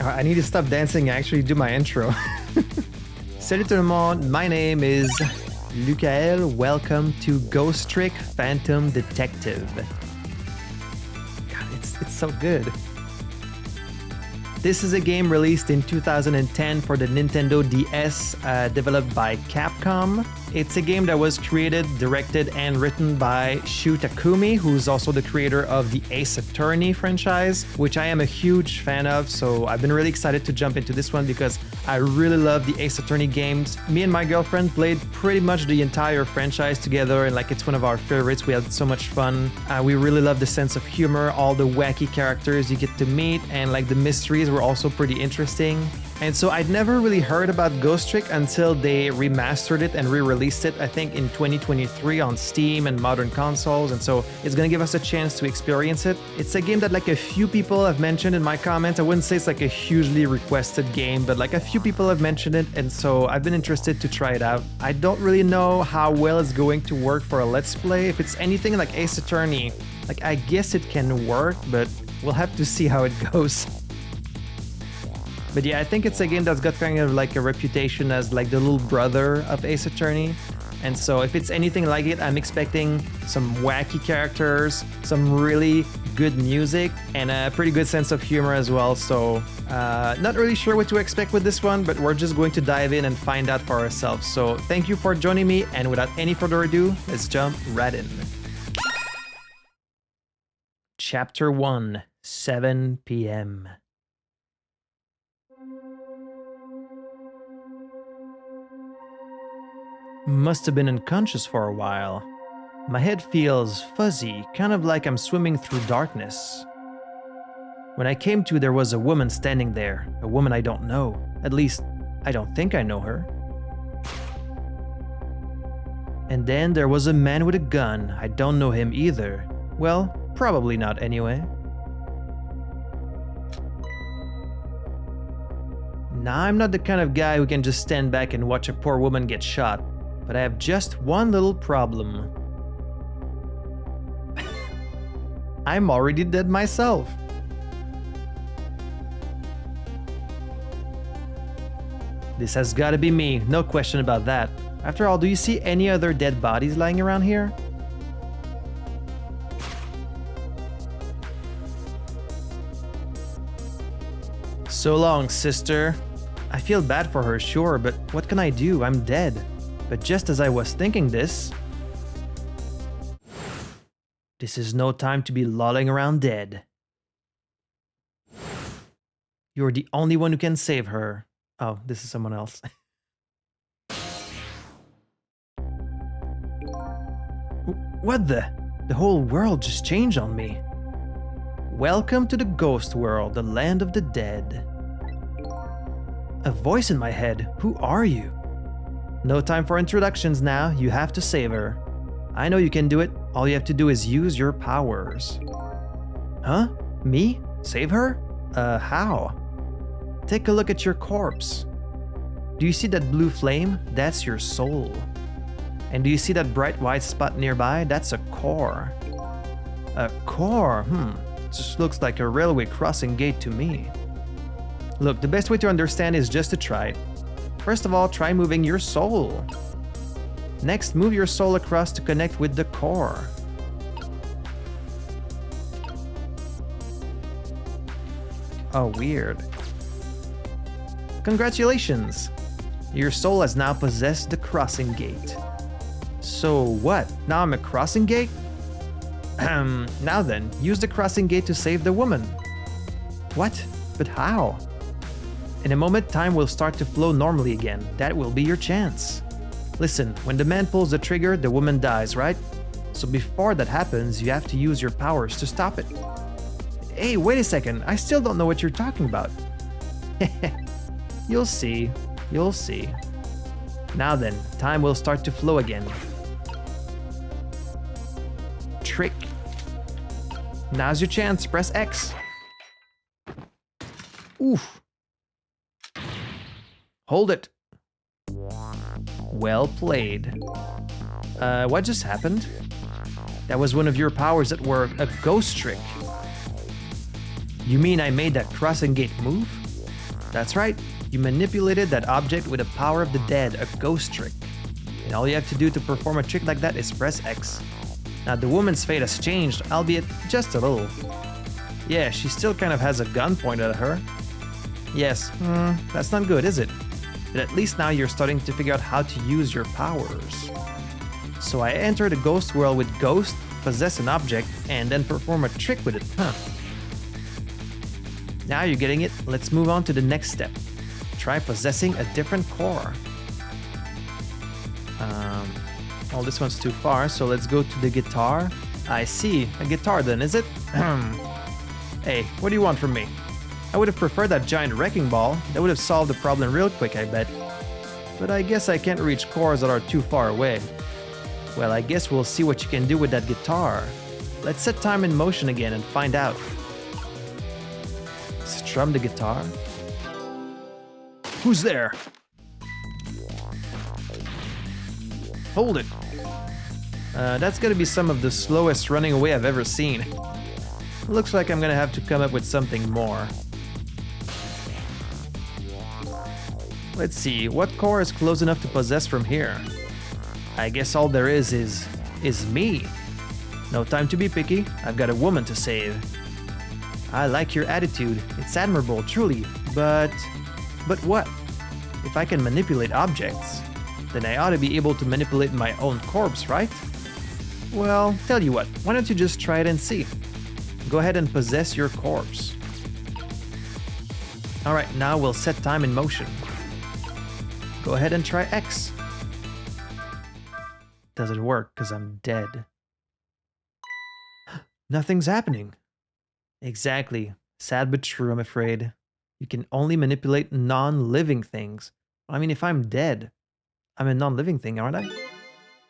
I need to stop dancing and actually do my intro. Salut tout le monde, my name is Lukael. Welcome to Ghost Trick Phantom Detective. God, it's so good. This is a game released in 2010 for the Nintendo DS, developed by Capcom. It's a game that was created, directed, and written by Shu Takumi, who's also the creator of the Ace Attorney franchise, which I am a huge fan of, so I've been really excited to jump into this one because I really love the Ace Attorney games. Me and my girlfriend played pretty much the entire franchise together, and like it's one of our favorites. We had so much fun. We really love the sense of humor, all the wacky characters you get to meet, and like the mysteries were also pretty interesting. And so I'd never really heard about Ghost Trick until they remastered it and re-released it, I think in 2023 on Steam and modern consoles, and so it's gonna give us a chance to experience it. It's a game that like a few people have mentioned in my comments. I wouldn't say it's like a hugely requested game, but like a few people have mentioned it, and so I've been interested to try it out. I don't really know how well it's going to work for a Let's Play. If it's anything like Ace Attorney, like I guess it can work, but we'll have to see how it goes. But yeah, I think it's a game that's got kind of like a reputation as like the little brother of Ace Attorney. And so if it's anything like it, I'm expecting some wacky characters, some really good music, and a pretty good sense of humor as well. So not really sure what to expect with this one, but we're just going to dive in and find out for ourselves. So thank you for joining me, and without any further ado, let's jump right in. Chapter 1, 7 p.m. Must have been unconscious for a while. My head feels fuzzy, kind of like I'm swimming through darkness. When I came to, there was a woman standing there, a woman I don't know. At least, I don't think I know her. And then there was a man with a gun. I don't know him either. Well, probably not anyway. Now, I'm not the kind of guy who can just stand back and watch a poor woman get shot. But I have just one little problem. I'm already dead myself. This has got to be me, no question about that. After all, do you see any other dead bodies lying around here? So long, sister. I feel bad for her, sure, but what can I do? I'm dead. But just as I was thinking this is no time to be lolling around dead. You're the only one who can save her. Oh, this is someone else. What the? The whole world just changed on me. Welcome to the ghost world, the land of the dead. A voice in my head. Who are you? No time for introductions now, you have to save her. I know you can do it, all you have to do is use your powers. Huh? Me? Save her? How? Take a look at your corpse. Do you see that blue flame? That's your soul. And do you see that bright white spot nearby? That's a core. A core? Just looks like a railway crossing gate to me. Look, the best way to understand is just to try it. First of all, try moving your soul. Next, move your soul across to connect with the core. Oh, weird. Congratulations! Your soul has now possessed the crossing gate. So what? Now I'm a crossing gate? Now then, use the crossing gate to save the woman. What? But how? In a moment, time will start to flow normally again. That will be your chance. Listen, when the man pulls the trigger, the woman dies, right? So before that happens, you have to use your powers to stop it. Hey, wait a second. I still don't know what you're talking about. You'll see. You'll see. Now then, time will start to flow again. Trick. Now's your chance. Press X. Oof. Hold it. Well played. What just happened? That was one of your powers at work, a ghost trick. You mean I made that crossing gate move? That's right, you manipulated that object with the power of the dead, a ghost trick. And all you have to do to perform a trick like that is press X. Now the woman's fate has changed, albeit just a little. Yeah, she still kind of has a gun pointed at her. Yes, that's not good, is it? But at least now you're starting to figure out how to use your powers. So I enter the ghost world with ghost, possess an object, and then perform a trick with it, huh? Now you're getting it, let's move on to the next step. Try possessing a different core. Oh, this one's too far, so let's go to the guitar. I see, a guitar then, is it? Hey, what do you want from me? I would have preferred that giant wrecking ball. That would have solved the problem real quick, I bet. But I guess I can't reach cores that are too far away. Well, I guess we'll see what you can do with that guitar. Let's set time in motion again and find out. Strum the guitar. Who's there? Hold it. That's gonna be some of the slowest running away I've ever seen. Looks like I'm gonna have to come up with something more. Let's see, what core is close enough to possess from here? I guess all there is me. No time to be picky, I've got a woman to save. I like your attitude, it's admirable, truly, but what? If I can manipulate objects, then I ought to be able to manipulate my own corpse, right? Well, tell you what, why don't you just try it and see? Go ahead and possess your corpse. Alright, now we'll set time in motion. Go ahead and try X. Doesn't work because I'm dead. Nothing's happening. Exactly. Sad but true, I'm afraid. You can only manipulate non-living things. I mean, if I'm dead, I'm a non-living thing, aren't I?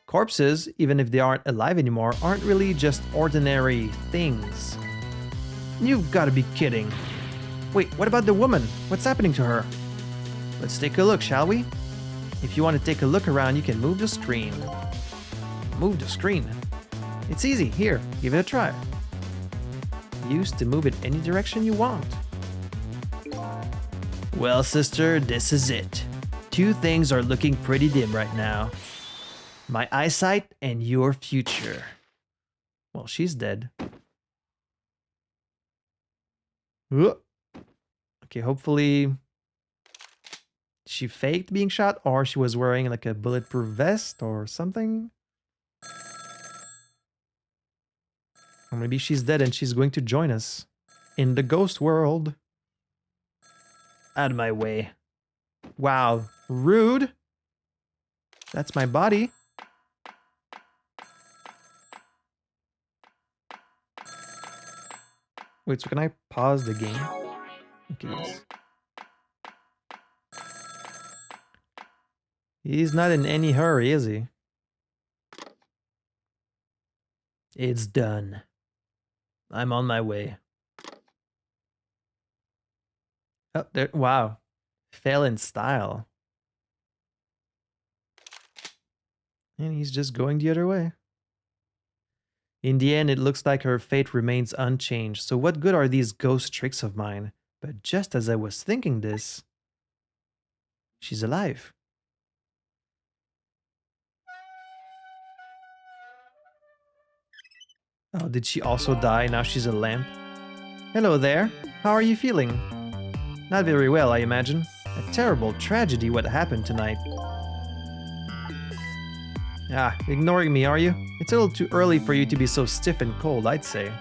Corpses, even if they aren't alive anymore, aren't really just ordinary things. You've got to be kidding. Wait, what about the woman? What's happening to her? Let's take a look, shall we? If you want to take a look around, you can move the screen. Move the screen? It's easy. Here, give it a try. Use to move it any direction you want. Well, sister, this is it. Two things are looking pretty dim right now. My eyesight and your future. Well, she's dead. Okay, hopefully she faked being shot, or she was wearing like a bulletproof vest or something. Or maybe she's dead and she's going to join us in the ghost world. Out of my way. Wow, rude. That's my body. Wait, so can I pause the game? Okay, yes. He's not in any hurry, is he? It's done. I'm on my way. Oh, there. Wow. Fell in style. And he's just going the other way. In the end, it looks like her fate remains unchanged. So what good are these ghost tricks of mine? But just as I was thinking this, she's alive. Oh, did she also die? Now she's a lamp. Hello there. How are you feeling? Not very well, I imagine. A terrible tragedy what happened tonight. Ah, ignoring me, are you? It's a little too early for you to be so stiff and cold, I'd say.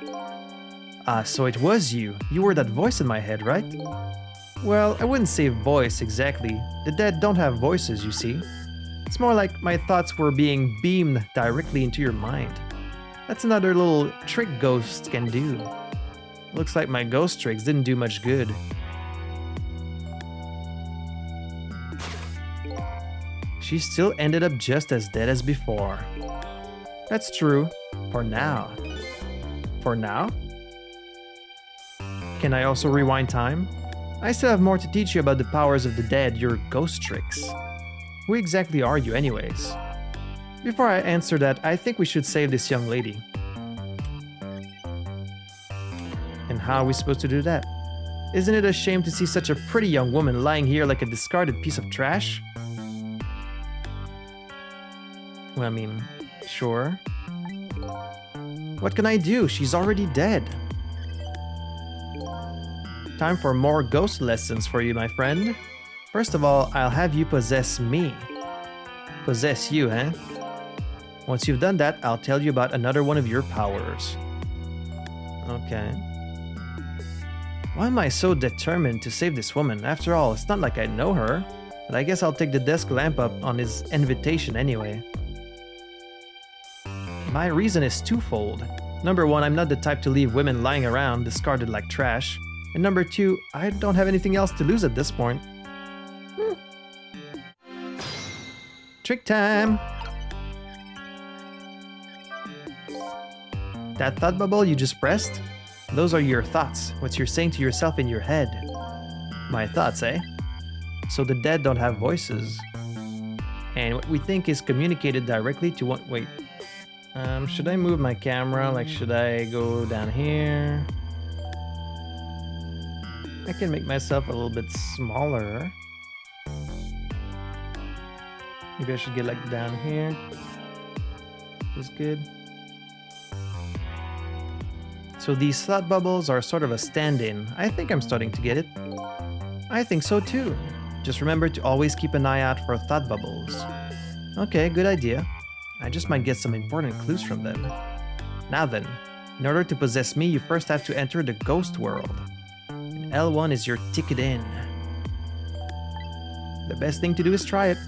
Ah, so it was you. You were that voice in my head, right? Well, I wouldn't say voice exactly. The dead don't have voices, you see. It's more like my thoughts were being beamed directly into your mind. That's another little trick ghosts can do. Looks like my ghost tricks didn't do much good. She still ended up just as dead as before. That's true. For now. For now? Can I also rewind time? I still have more to teach you about the powers of the dead, your ghost tricks. Who exactly are you anyways? Before I answer that, I think we should save this young lady. And how are we supposed to do that? Isn't it a shame to see such a pretty young woman lying here like a discarded piece of trash? Well, I mean, sure. What can I do? She's already dead. Time for more ghost lessons for you, my friend. First of all, I'll have you possess me. Possess you, eh? Once you've done that, I'll tell you about another one of your powers. Okay. Why am I so determined to save this woman? After all, it's not like I know her. But I guess I'll take the desk lamp up on his invitation anyway. My reason is twofold. Number one, I'm not the type to leave women lying around, discarded like trash. And number two, I don't have anything else to lose at this point. Trick time! That thought bubble you just pressed? Those are your thoughts, what you're saying to yourself in your head. My thoughts, eh? So the dead don't have voices. And what we think is communicated directly to what... Wait. Should I move my camera? Like, should I go down here? I can make myself a little bit smaller. Maybe I should get like down here. Is good. So these thought bubbles are sort of a stand-in. I think I'm starting to get it. I think so too. Just remember to always keep an eye out for thought bubbles. Okay, good idea. I just might get some important clues from them. Now then, in order to possess me, you first have to enter the ghost world. And L1 is your ticket in. The best thing to do is try it.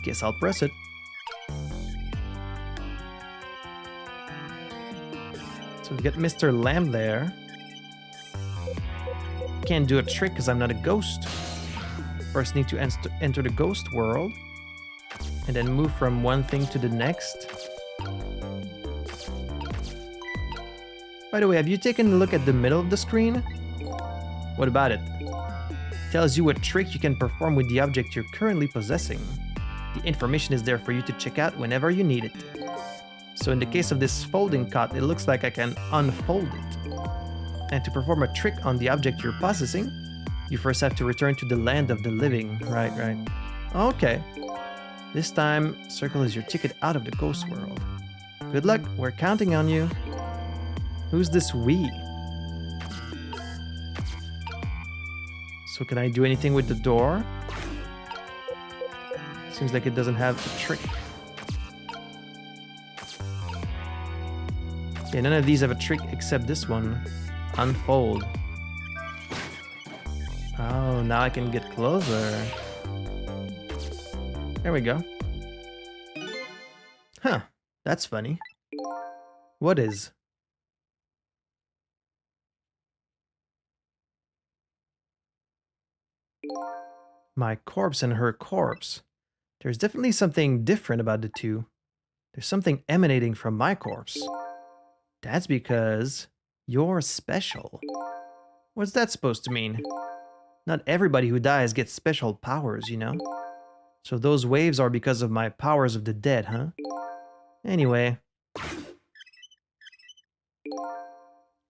Guess I'll press it. So we got Mr. Lamb there. Can't do a trick because I'm not a ghost. First need to enter the ghost world. And then move from one thing to the next. By the way, have you taken a look at the middle of the screen? What about it? Tells you what trick you can perform with the object you're currently possessing. The information is there for you to check out whenever you need it. So in the case of this folding cot, it looks like I can unfold it. And to perform a trick on the object you're possessing, you first have to return to the land of the living. Right. Okay. This time, circle is your ticket out of the ghost world. Good luck, we're counting on you. Who's this we? So can I do anything with the door? Seems like it doesn't have a trick. Okay, none of these have a trick except this one. Unfold. Oh, now I can get closer. There we go. Huh, that's funny. What is? My corpse and her corpse. There's definitely something different about the two. There's something emanating from my corpse. That's because you're special. What's that supposed to mean? Not everybody who dies gets special powers, you know? So those waves are because of my powers of the dead, huh? Anyway.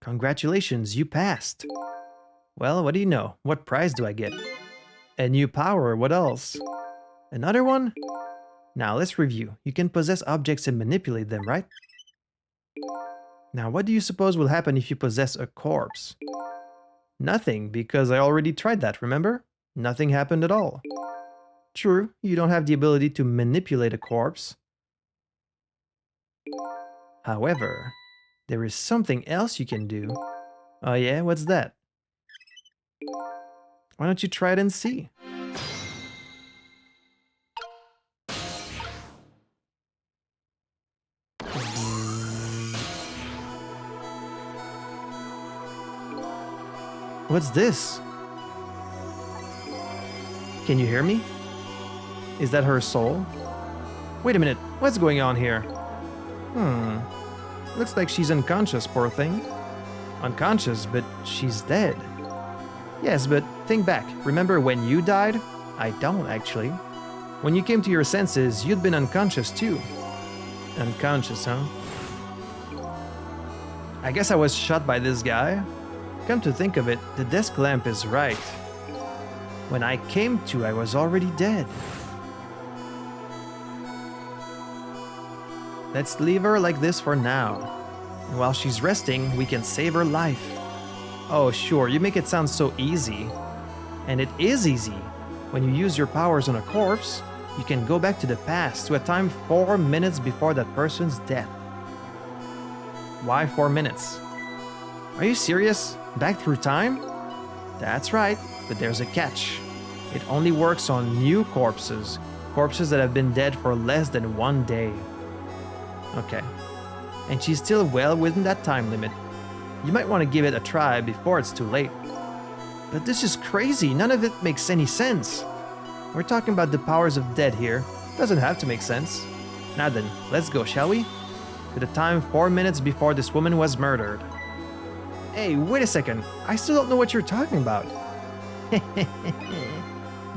Congratulations, you passed. Well, what do you know? What prize do I get? A new power, what else? Another one? Now let's review. You can possess objects and manipulate them, right? Now what do you suppose will happen if you possess a corpse? Nothing, because I already tried that, remember? Nothing happened at all. True, you don't have the ability to manipulate a corpse. However, there is something else you can do. Oh yeah, what's that? Why don't you try it and see? What's this? Can you hear me? Is that her soul? Wait a minute, what's going on here? Looks like she's unconscious, poor thing. Unconscious, but she's dead. Yes, but think back. Remember when you died? I don't, actually. When you came to your senses, you'd been unconscious too. Unconscious, huh? I guess I was shot by this guy. Come to think of it, the desk lamp is right. When I came to, I was already dead. Let's leave her like this for now. And while she's resting, we can save her life. Oh sure, you make it sound so easy. And it is easy. When you use your powers on a corpse, you can go back to the past to a time 4 minutes before that person's death. Why 4 minutes? Are you serious? Back through time? That's right, but there's a catch. It only works on new corpses. Corpses that have been dead for less than 1 day. Okay. And she's still well within that time limit. You might want to give it a try before it's too late. But this is crazy. None of it makes any sense. We're talking about the powers of dead here. Doesn't have to make sense. Now then, let's go, shall we? To the time 4 minutes before this woman was murdered. Hey, wait a second. I still don't know what you're talking about.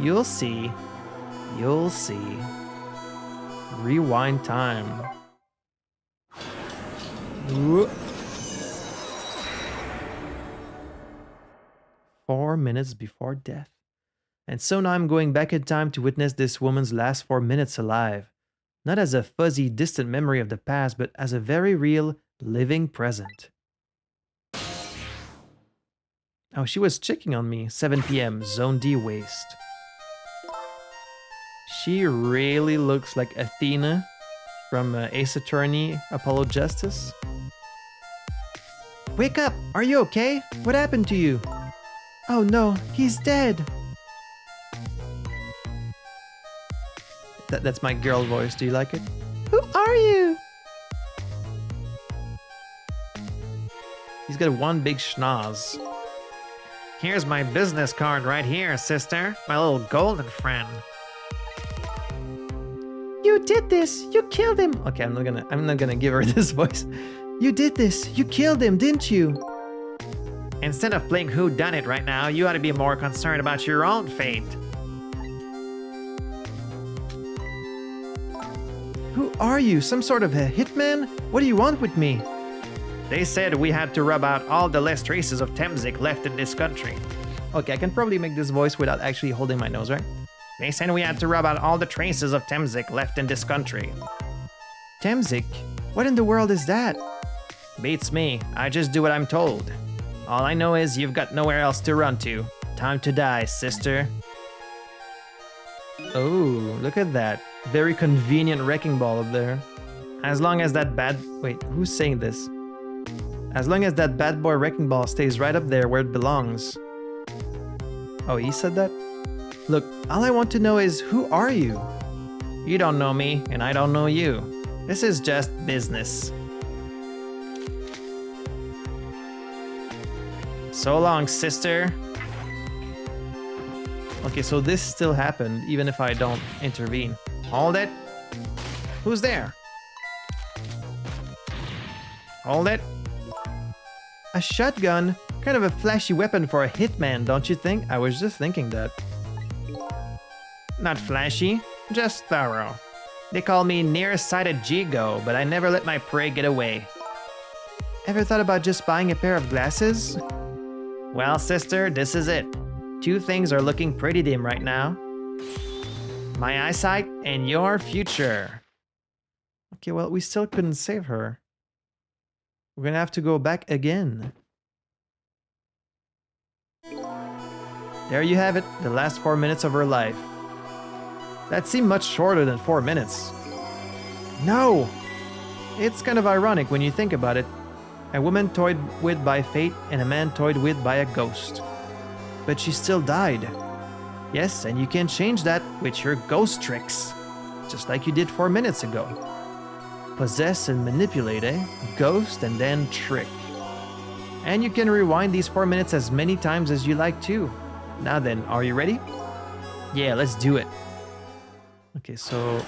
You'll see. You'll see. Rewind time. Ooh. 4 minutes before death. And so now I'm going back in time to witness this woman's last 4 minutes alive. Not as a fuzzy, distant memory of the past, but as a very real, living present. Oh, she was checking on me. 7 p.m. Zone D waste. She really looks like Athena from Ace Attorney, Apollo Justice. Wake up! Are you okay? What happened to you? Oh no, he's dead! That's my girl voice. Do you like it? Who are you? He's got one big schnoz. Here's my business card right here, sister. My little golden friend. You did this! You killed him! Okay, I'm not gonna give her this voice. You did this! You killed him, didn't you? Instead of playing whodunit right now, you ought to be more concerned about your own fate. Who are you? Some sort of a hitman? What do you want with me? They said we had to rub out all the last traces of Temzik left in this country. Okay, I can probably make this voice without actually holding my nose, right? They said we had to rub out all the traces of Temzik left in this country. Temzik? What in the world is that? Beats me. I just do what I'm told. All I know is you've got nowhere else to run to. Time to die, sister. Oh, look at that. Very convenient wrecking ball up there. As long as that bad... Wait, who's saying this? As long as that bad boy wrecking ball stays right up there where it belongs. Oh, he said that? Look, all I want to know is, who are you? You don't know me, and I don't know you. This is just business. So long, sister. Okay, so this still happened, even if I don't intervene. Hold it. Who's there? Hold it. A shotgun? Kind of a flashy weapon for a hitman, don't you think? I was just thinking that. Not flashy, just thorough. They call me nearsighted Jigo, but I never let my prey get away. Ever thought about just buying a pair of glasses? Well, sister, this is it. Two things are looking pretty dim right now. My eyesight and your future. Okay, well, we still couldn't save her. We're gonna have to go back again. There you have it, the last 4 minutes of her life. That seemed much shorter than 4 minutes. No! It's kind of ironic when you think about it. A woman toyed with by fate and a man toyed with by a ghost. But she still died. Yes, and you can change that with your ghost tricks. Just like you did 4 minutes ago. Possess and manipulate, eh? Ghost and then trick. And you can rewind these 4 minutes as many times as you like too. Now then, are you ready? Yeah, let's do it. Okay, so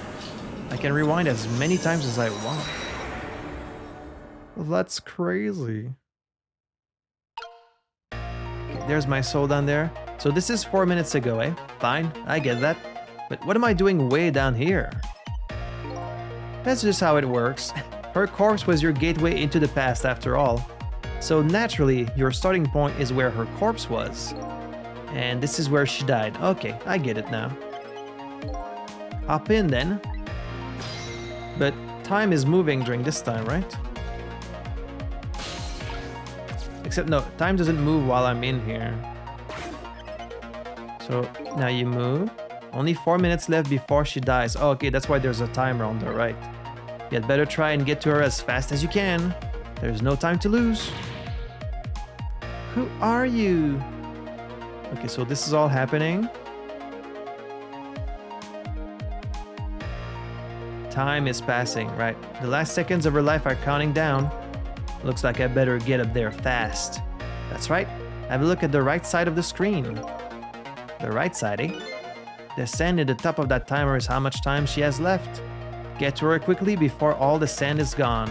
I can rewind as many times as I want. Well, that's crazy. Okay, there's my soul down there. So this is 4 minutes ago, eh? Fine, I get that. But what am I doing way down here? That's just how it works. Her corpse was your gateway into the past after all. So naturally, your starting point is where her corpse was. And this is where she died. Okay, I get it now. Hop in then. But time is moving during this time, right? Except no, time doesn't move while I'm in here. So now you move. Only 4 minutes left before she dies. Oh, okay, that's why there's a timer on the right. You'd better try and get to her as fast as you can. There's no time to lose. Who are you? Okay, so this is all happening. Time is passing, right? The last seconds of her life are counting down. Looks like I better get up there fast. That's right. Have a look at the right side of the screen. The right side, eh? The sand at the top of that timer is how much time she has left. Get to her quickly before all the sand is gone.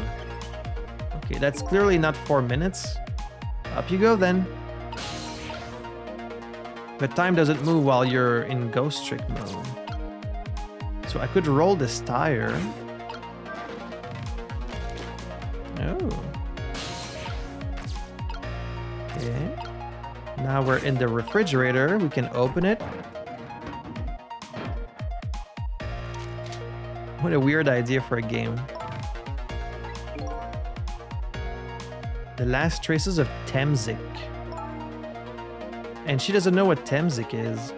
Okay, that's clearly not 4 minutes. Up you go then. But time doesn't move while you're in ghost trick mode. So I could roll this tire. Oh. Okay. Now we're in the refrigerator. We can open it. What a weird idea for a game. The last traces of Temzik. And she doesn't know what Temzik is.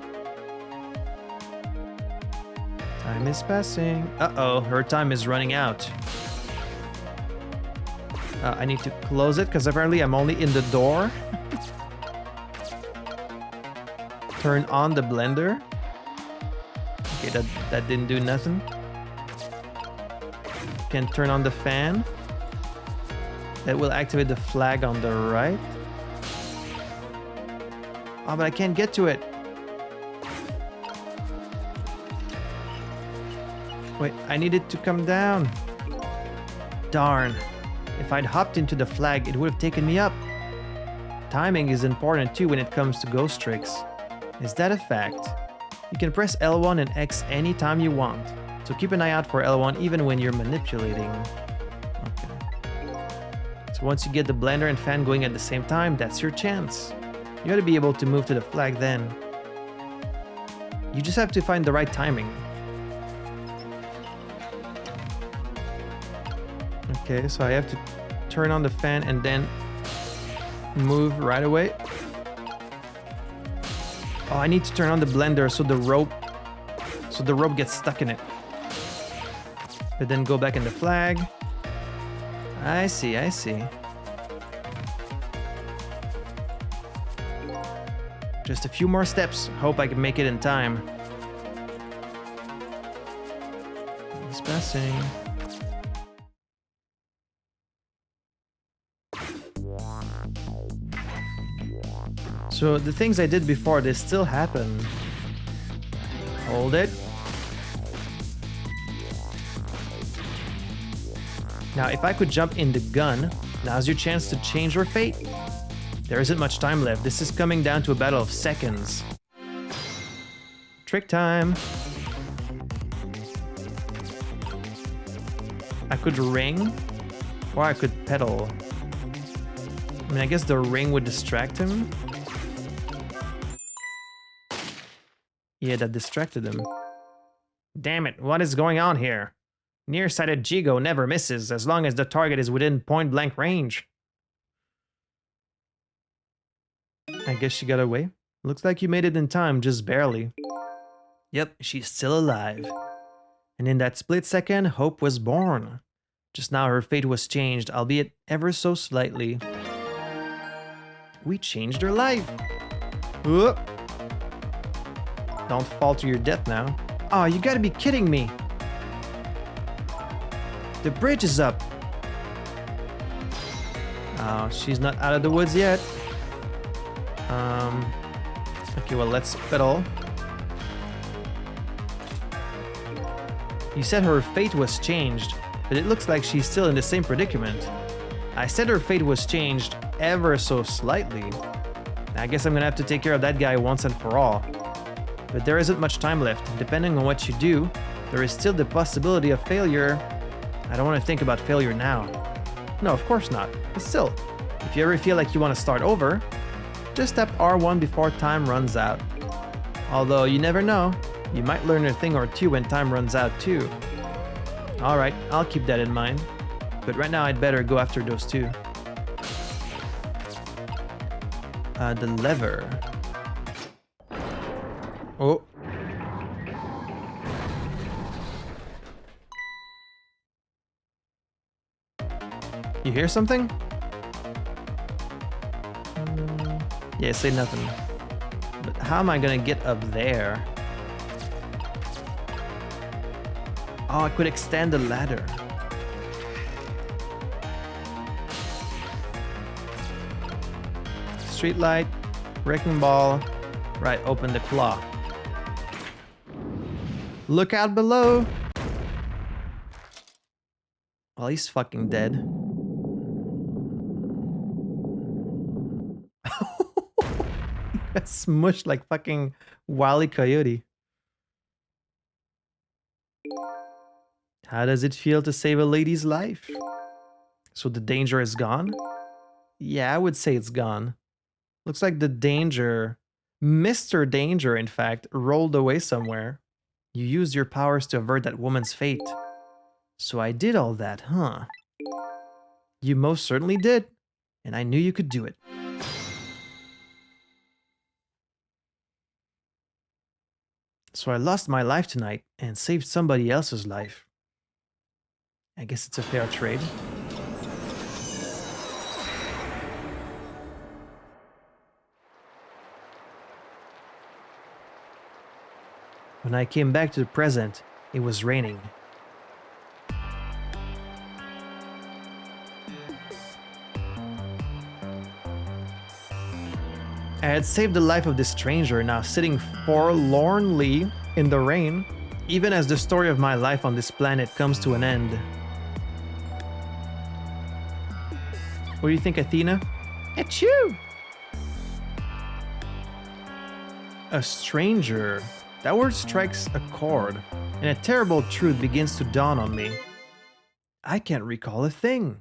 Time is passing. Uh-oh, her time is running out. I need to close it because apparently I'm only in the door. Turn on the blender. Okay, that didn't do nothing. Can turn on the fan. That will activate the flag on the right. Oh, but I can't get to it. Wait, I need it to come down. Darn. If I'd hopped into the flag, it would have taken me up. Timing is important too when it comes to ghost tricks. Is that a fact? You can press L1 and X anytime you want, so keep an eye out for L1 even when you're manipulating. Okay. So once you get the blender and fan going at the same time, that's your chance. You gotta be able to move to the flag then. You just have to find the right timing. Okay, so I have to turn on the fan and then move right away. Oh, I need to turn on the blender so the rope gets stuck in it. But then go back in the flag. I see, I see. Just a few more steps. Hope I can make it in time. It's passing. So the things I did before, they still happen. Hold it. Now, if I could jump in the gun, now's your chance to change your fate. There isn't much time left. This is coming down to a battle of seconds. Trick time. I could ring, or I could pedal. I mean, I guess the ring would distract him. Yeah, that distracted him. Damn it, what is going on here? Nearsighted Jigo never misses as long as the target is within point-blank range. I guess she got away. Looks like you made it in time, just barely. Yep, she's still alive. And in that split second, hope was born. Just now her fate was changed, albeit ever so slightly. We changed her life. Whoop. Don't fall to your death now. Oh, you gotta be kidding me. The bridge is up. Oh, she's not out of the woods yet. Okay, well, let's pedal. You said her fate was changed, but it looks like she's still in the same predicament. I said her fate was changed ever so slightly. I guess I'm gonna have to take care of that guy once and for all. But there isn't much time left. Depending on what you do, there is still the possibility of failure. I don't want to think about failure now. No, of course not. But still, If you ever feel like you want to start over, just tap R1 before time runs out. Although you never know, you might learn a thing or two when time runs out too. Alright, I'll keep that in mind. But right now I'd better go after those two. The lever. Oh. You hear something? Yeah, say nothing. But how am I gonna get up there? Oh, I could extend the ladder. Street light, wrecking ball. Right, open the claw. Look out below! Well, he's fucking dead. He got smushed like fucking Wile E. Coyote. How does it feel to save a lady's life? So the danger is gone? Yeah, I would say it's gone. Looks like the danger, Mr. Danger, in fact, rolled away somewhere. You used your powers to avert that woman's fate. So I did all that, huh? You most certainly did. And I knew you could do it. So I lost my life tonight and saved somebody else's life. I guess it's a fair trade. When I came back to the present, it was raining. I had saved the life of this stranger now sitting forlornly in the rain, even as the story of my life on this planet comes to an end. What do you think, Athena? Achoo! A stranger. That word strikes a chord, and a terrible truth begins to dawn on me. I can't recall a thing.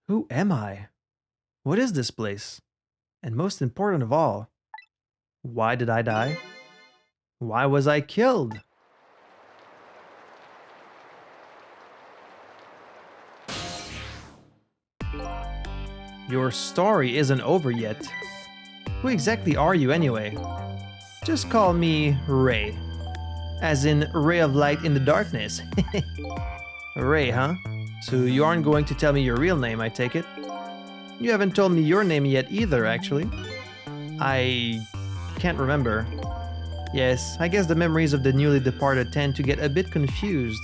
Who am I? What is this place? And most important of all, why did I die? Why was I killed? Your story isn't over yet. Who exactly are you anyway? Just call me Ray. As in ray of light in the darkness. Ray, huh? So you aren't going to tell me your real name, I take it? You haven't told me your name yet either, actually. I can't remember. Yes, I guess the memories of the newly departed tend to get a bit confused.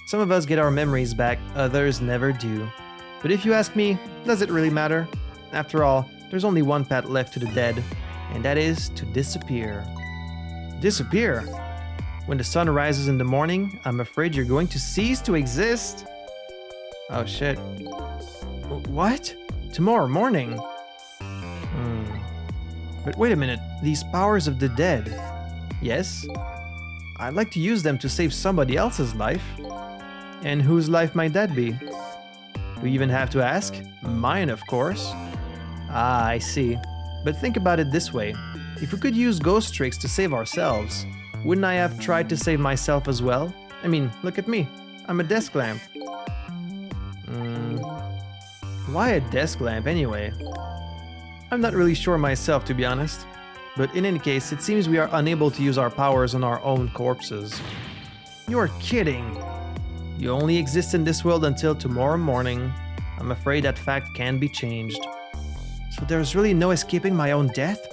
Some of us get our memories back, others never do. But if you ask me, does it really matter? After all, there's only one path left to the dead, and that is to disappear. Disappear? When the sun rises in the morning, I'm afraid you're going to cease to exist. Oh shit. What? Tomorrow morning? But wait a minute, these powers of the dead. Yes? I'd like to use them to save somebody else's life. And whose life might that be? Do we even have to ask? Mine, of course. Ah, I see. But think about it this way. If we could use ghost tricks to save ourselves, wouldn't I have tried to save myself as well? I mean, look at me. I'm a desk lamp. Why a desk lamp anyway? I'm not really sure myself, to be honest. But in any case, it seems we are unable to use our powers on our own corpses. You're kidding! You only exist in this world until tomorrow morning. I'm afraid that fact can be changed. So there's really no escaping my own death?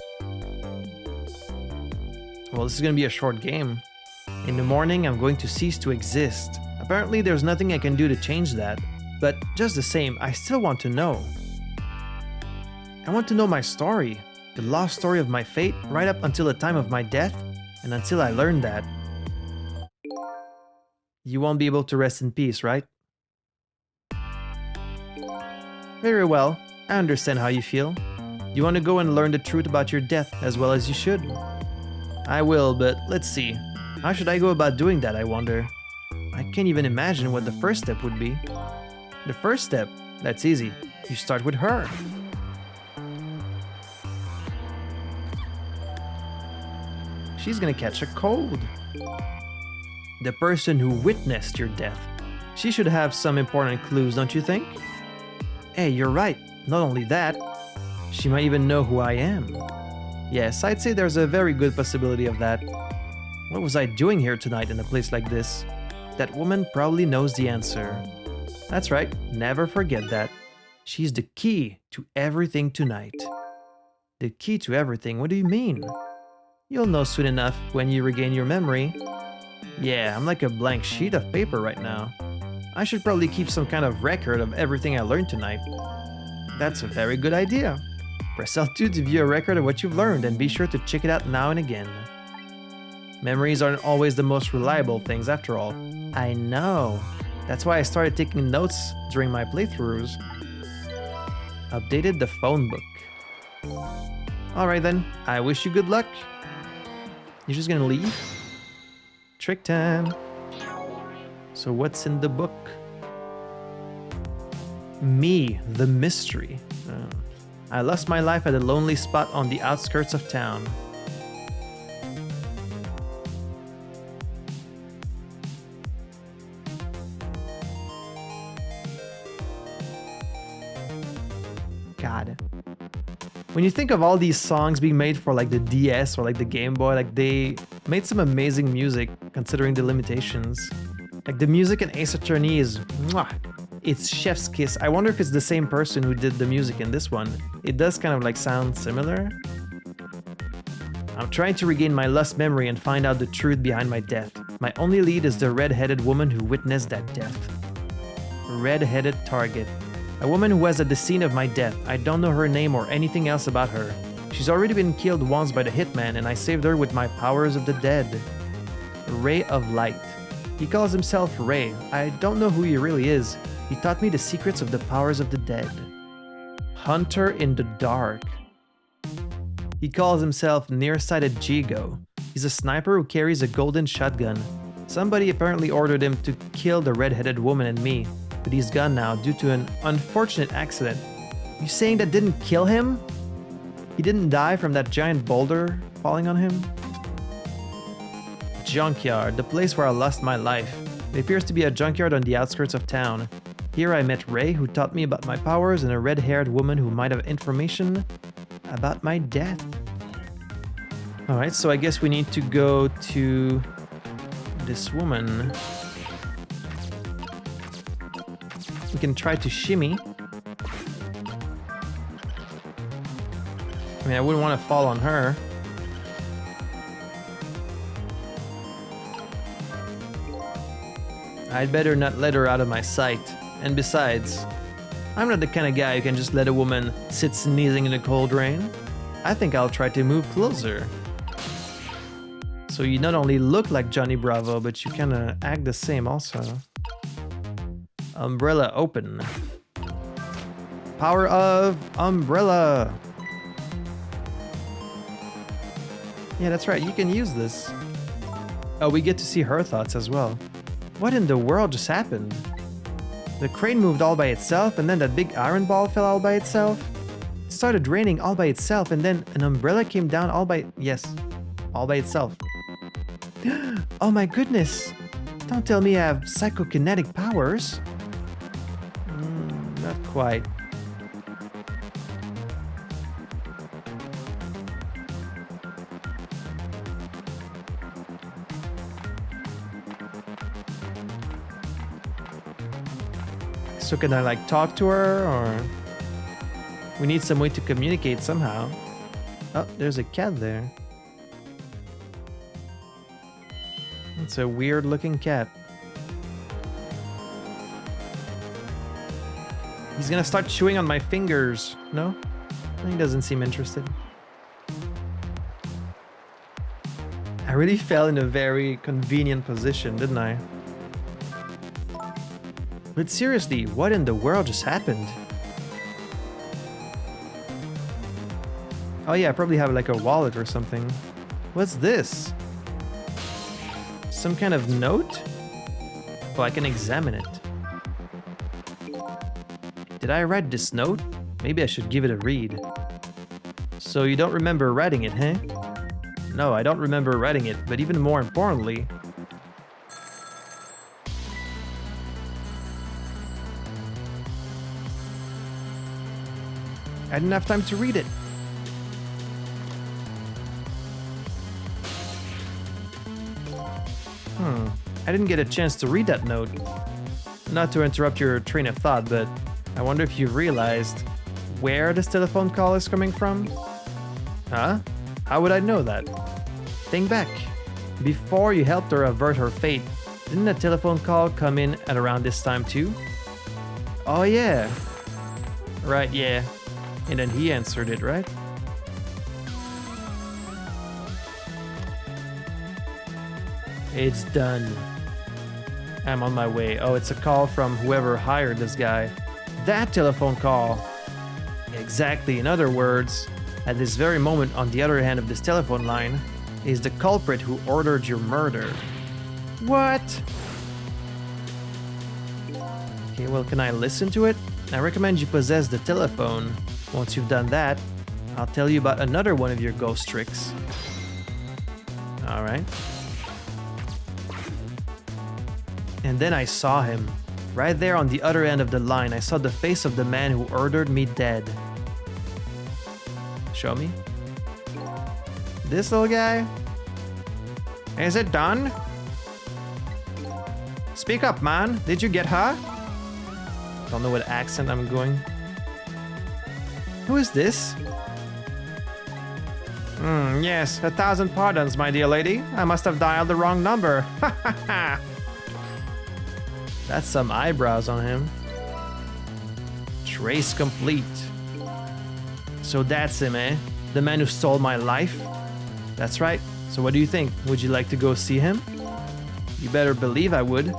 Well, this is gonna be a short game. In the morning, I'm going to cease to exist. Apparently, there's nothing I can do to change that. But just the same, I still want to know. I want to know my story, the lost story of my fate, right up until the time of my death, and until I learn that. You won't be able to rest in peace, right? Very well, I understand how you feel. You want to go and learn the truth about your death as well as you should. I will, but let's see. How should I go about doing that, I wonder? I can't even imagine what the first step would be. The first step? That's easy. You start with her. She's gonna catch a cold. The person who witnessed your death. She should have some important clues, don't you think? Hey, you're right. Not only that, she might even know who I am. Yes, I'd say there's a very good possibility of that. What was I doing here tonight in a place like this? That woman probably knows the answer. That's right, never forget that. She's the key to everything tonight. The key to everything? What do you mean? You'll know soon enough when you regain your memory. Yeah, I'm like a blank sheet of paper right now. I should probably keep some kind of record of everything I learned tonight. That's a very good idea. Press L2 to view a record of what you've learned and be sure to check it out now and again. Memories aren't always the most reliable things after all. I know. That's why I started taking notes during my playthroughs. Updated the phone book. Alright then, I wish you good luck. You're just gonna leave? Trick time. So what's in the book? Me, the mystery. I lost my life at a lonely spot on the outskirts of town. God. When you think of all these songs being made for like the DS or like the Game Boy, like they made some amazing music considering the limitations. Like the music in Ace Attorney is mwah, it's chef's kiss. I wonder if it's the same person who did the music in this one. It does kind of like sound similar. I'm trying to regain my lost memory and find out the truth behind my death. My only lead is the red-headed woman who witnessed that death. Red-headed target. A woman who was at the scene of my death. I don't know her name or anything else about her. She's already been killed once by the hitman and I saved her with my powers of the dead. Ray of Light. He calls himself Ray. I don't know who he really is. He taught me the secrets of the powers of the dead. Hunter in the Dark. He calls himself Nearsighted Jigo. He's a sniper who carries a golden shotgun. Somebody apparently ordered him to kill the red-headed woman and me, but he's gone now due to an unfortunate accident. You saying that didn't kill him? He didn't die from that giant boulder falling on him? Junkyard, the place where I lost my life. It appears to be a junkyard on the outskirts of town. Here I met Ray, who taught me about my powers, and a red-haired woman who might have information about my death. Alright, so I guess we need to go to this woman. We can try to shimmy. I mean, I wouldn't want to fall on her. I'd better not let her out of my sight. And besides, I'm not the kind of guy who can just let a woman sit sneezing in the cold rain. I think I'll try to move closer. So you not only look like Johnny Bravo, but you kind of act the same also. Umbrella open. Power of Umbrella. Yeah, that's right. You can use this. Oh, we get to see her thoughts as well. What in the world just happened? The crane moved all by itself, and then that big iron ball fell all by itself. It started raining all by itself, and then an umbrella came down all by... Yes, all by itself. Oh my goodness! Don't tell me I have psychokinetic powers. Not quite. So can I like talk to her, or we need some way to communicate somehow? Oh, there's a cat there. It's a weird looking cat. He's gonna start chewing on my fingers. No? He doesn't seem interested. I really fell in a very convenient position, didn't I? But seriously, what in the world just happened? Oh yeah, I probably have like a wallet or something. What's this? Some kind of note? Oh, I can examine it. Did I write this note? Maybe I should give it a read. So you don't remember writing it, huh? No, I don't remember writing it, but even more importantly... I didn't have time to read it. I didn't get a chance to read that note. Not to interrupt your train of thought, but I wonder if you realized where this telephone call is coming from? Huh? How would I know that? Think back. Before you helped her avert her fate, didn't a telephone call come in at around this time too? Oh yeah. Right, yeah. And then he answered it, right? It's done. I'm on my way. Oh, it's a call from whoever hired this guy. That telephone call. Exactly. In other words, at this very moment on the other end of this telephone line is the culprit who ordered your murder. What? Okay, well, can I listen to it? I recommend you possess the telephone. Once you've done that, I'll tell you about another one of your ghost tricks. Alright. And then I saw him. Right there on the other end of the line, I saw the face of the man who ordered me dead. Show me. This little guy? Is it done? Speak up, man. Did you get her? Don't know what accent I'm going. Who is this? Yes, 1,000 pardons, my dear lady. I must have dialed the wrong number. Ha ha ha! That's some eyebrows on him. Trace complete. So that's him, eh? The man who stole my life? That's right. So what do you think? Would you like to go see him? You better believe I would.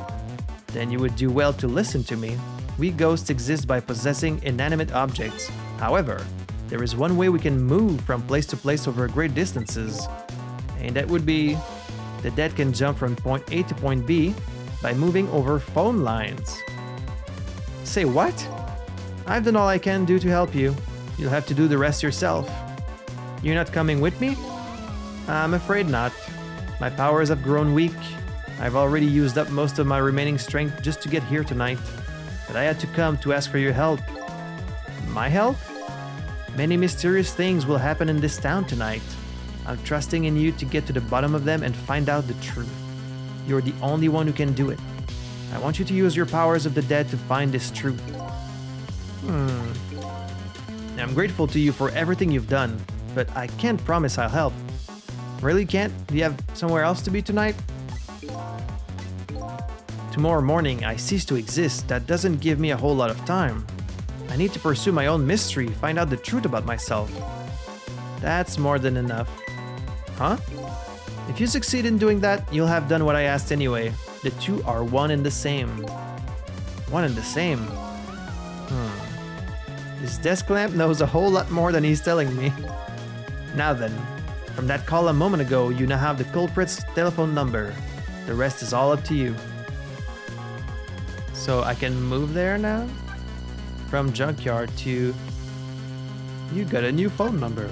Then you would do well to listen to me. We ghosts exist by possessing inanimate objects. However, there is one way we can move from place to place over great distances. And that would be... the dead can jump from point A to point B by moving over phone lines. Say what? I've done all I can do to help you. You'll have to do the rest yourself. You're not coming with me? I'm afraid not. My powers have grown weak. I've already used up most of my remaining strength just to get here tonight. But I had to come to ask for your help. My help? Many mysterious things will happen in this town tonight. I'm trusting in you to get to the bottom of them and find out the truth. You're the only one who can do it. I want you to use your powers of the dead to find this truth. I'm grateful to you for everything you've done, but I can't promise I'll help. Really can't? Do you have somewhere else to be tonight? Tomorrow morning, I cease to exist. That doesn't give me a whole lot of time. I need to pursue my own mystery, find out the truth about myself. That's more than enough. Huh? If you succeed in doing that, you'll have done what I asked anyway. The two are one and the same. One and the same? This desk lamp knows a whole lot more than he's telling me. Now then, from that call a moment ago, you now have the culprit's telephone number. The rest is all up to you. So I can move there now? From junkyard to... you got a new phone number.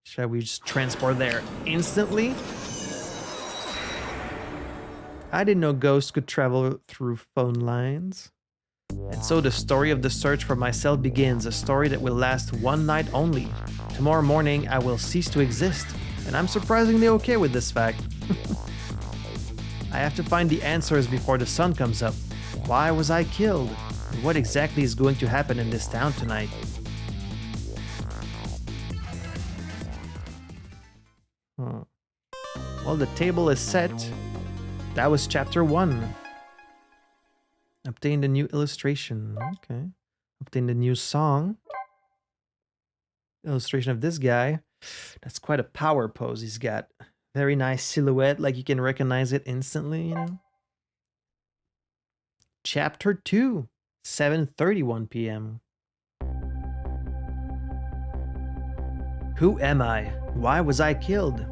Shall we just transport there instantly? I didn't know ghosts could travel through phone lines. And so the story of the search for myself begins, a story that will last one night only. Tomorrow morning, I will cease to exist, and I'm surprisingly okay with this fact. I have to find the answers before the sun comes up. Why was I killed? And what exactly is going to happen in this town tonight? Well, the table is set. That was chapter 1. Obtained a new illustration. Okay. Obtained a new song. Illustration of this guy. That's quite a power pose he's got. Very nice silhouette, like you can recognize it instantly, you know. Chapter 2, 7:31 p.m. Who am I? Why was I killed?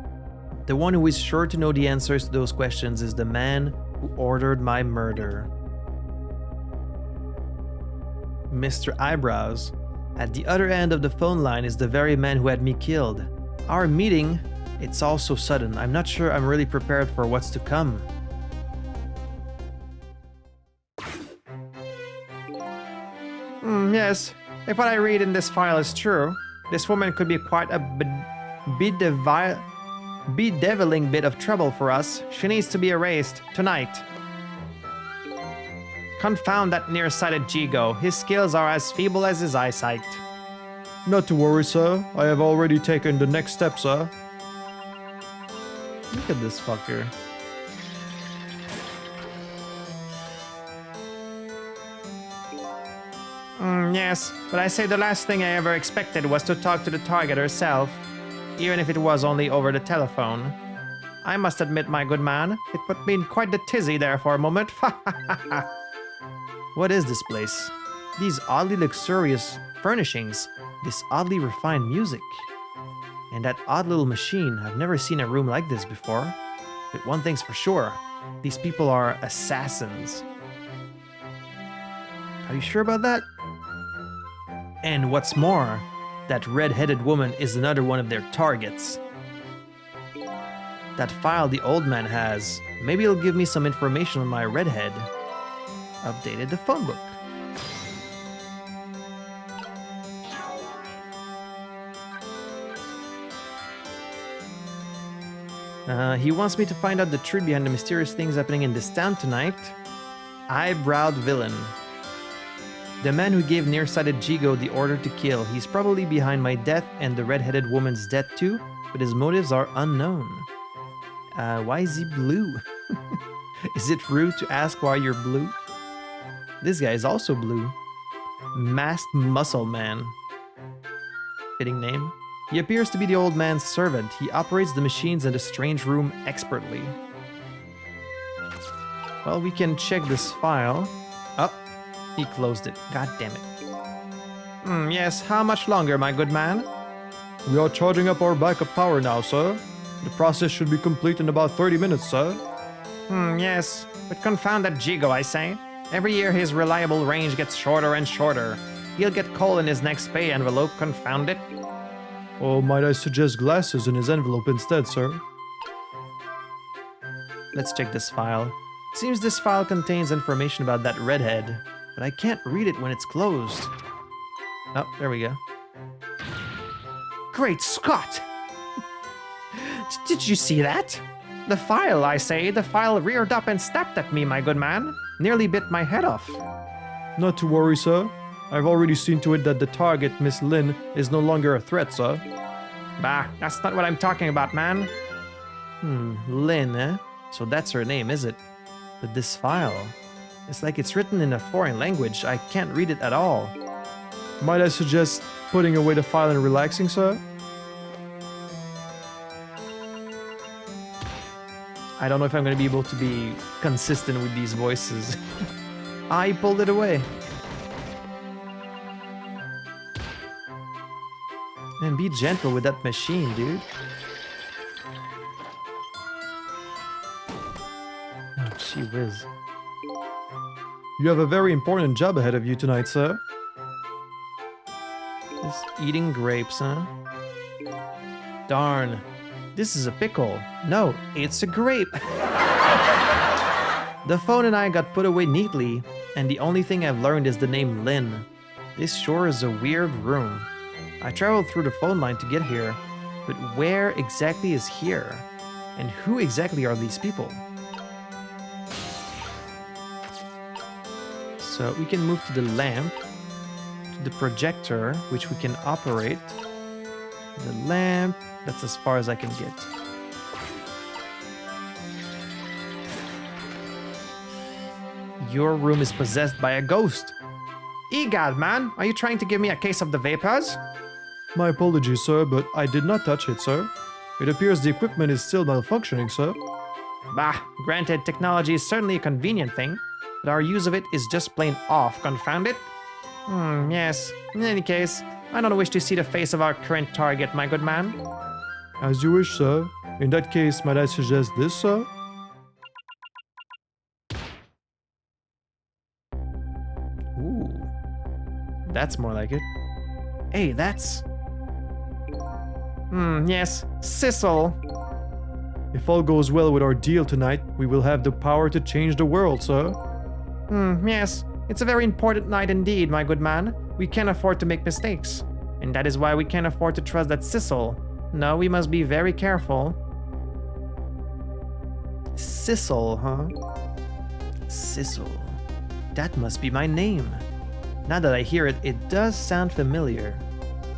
The one who is sure to know the answers to those questions is the man who ordered my murder. Mr. Eyebrows. At the other end of the phone line is the very man who had me killed. Our meeting, it's all so sudden. I'm not sure I'm really prepared for what's to come. Yes, if what I read in this file is true, this woman could be quite a bedeviling bit of trouble for us. She needs to be erased tonight. Confound that nearsighted Jigo. His skills are as feeble as his eyesight. Not to worry, sir. I have already taken the next step, sir. Look at this fucker. Yes, but I say the last thing I ever expected was to talk to the target herself, even if it was only over the telephone. I must admit, my good man, it put me in quite the tizzy there for a moment. What is this place? These oddly luxurious furnishings, this oddly refined music, and that odd little machine. I've never seen a room like this before. But one thing's for sure, these people are assassins. Are you sure about that? And what's more, that red-headed woman is another one of their targets. That file the old man has, maybe it'll give me some information on my redhead. Updated the phone book. He wants me to find out the truth behind the mysterious things happening in this town tonight. Eyebrowed villain. The man who gave nearsighted Jigo the order to kill. He's probably behind my death and the red-headed woman's death too, but his motives are unknown. Why is he blue? Is it rude to ask why you're blue? This guy is also blue. Masked Muscle Man. Fitting name. He appears to be the old man's servant. He operates the machines in the strange room expertly. Well, we can check this file. Oh, he closed it. God damn it. Yes, how much longer, my good man? We are charging up our backup power now, sir. The process should be complete in about 30 minutes, sir. Yes, but confound that Jigo, I say. Every year his reliable range gets shorter and shorter. He'll get coal in his next pay envelope, confound it. Or might I suggest glasses in his envelope instead, sir? Let's check this file. Seems this file contains information about that redhead, but I can't read it when it's closed. Oh, there we go. Great Scott! Did you see that? The file, I say, the file reared up and snapped at me, my good man. Nearly bit my head off. Not to worry, sir. I've already seen to it that the target, Miss Lin, is no longer a threat, sir. Bah, that's not what I'm talking about, man. Lin, eh? So that's her name, is it? But this file, it's like it's written in a foreign language. I can't read it at all. Might I suggest putting away the file and relaxing, sir? I don't know if I'm going to be able to be consistent with these voices. I pulled it away. And be gentle with that machine, dude. Oh, gee whiz. You have a very important job ahead of you tonight, sir. Just eating grapes, huh? Darn. This is a pickle. No, it's a grape. The phone and I got put away neatly, and the only thing I've learned is the name Lin. This sure is a weird room. I traveled through the phone line to get here, but where exactly is here? And who exactly are these people? So we can move to the lamp, to the projector, which we can operate. The lamp, that's as far as I can get. Your room is possessed by a ghost. Egad, man, are you trying to give me a case of the vapors? My apologies, sir, but I did not touch it, sir. It appears the equipment is still malfunctioning, sir. Bah, granted, technology is certainly a convenient thing, but our use of it is just plain off, confound it. Yes. In any case, I don't wish to see the face of our current target, my good man. As you wish, sir. In that case, might I suggest this, sir? Ooh. That's more like it. Hey, that's... yes, Sissel. If all goes well with our deal tonight, we will have the power to change the world, sir. Yes. It's a very important night indeed, my good man. We can't afford to make mistakes. And that is why we can't afford to trust that Sissel. No, we must be very careful. Sissel, huh? Sissel. That must be my name. Now that I hear it, it does sound familiar.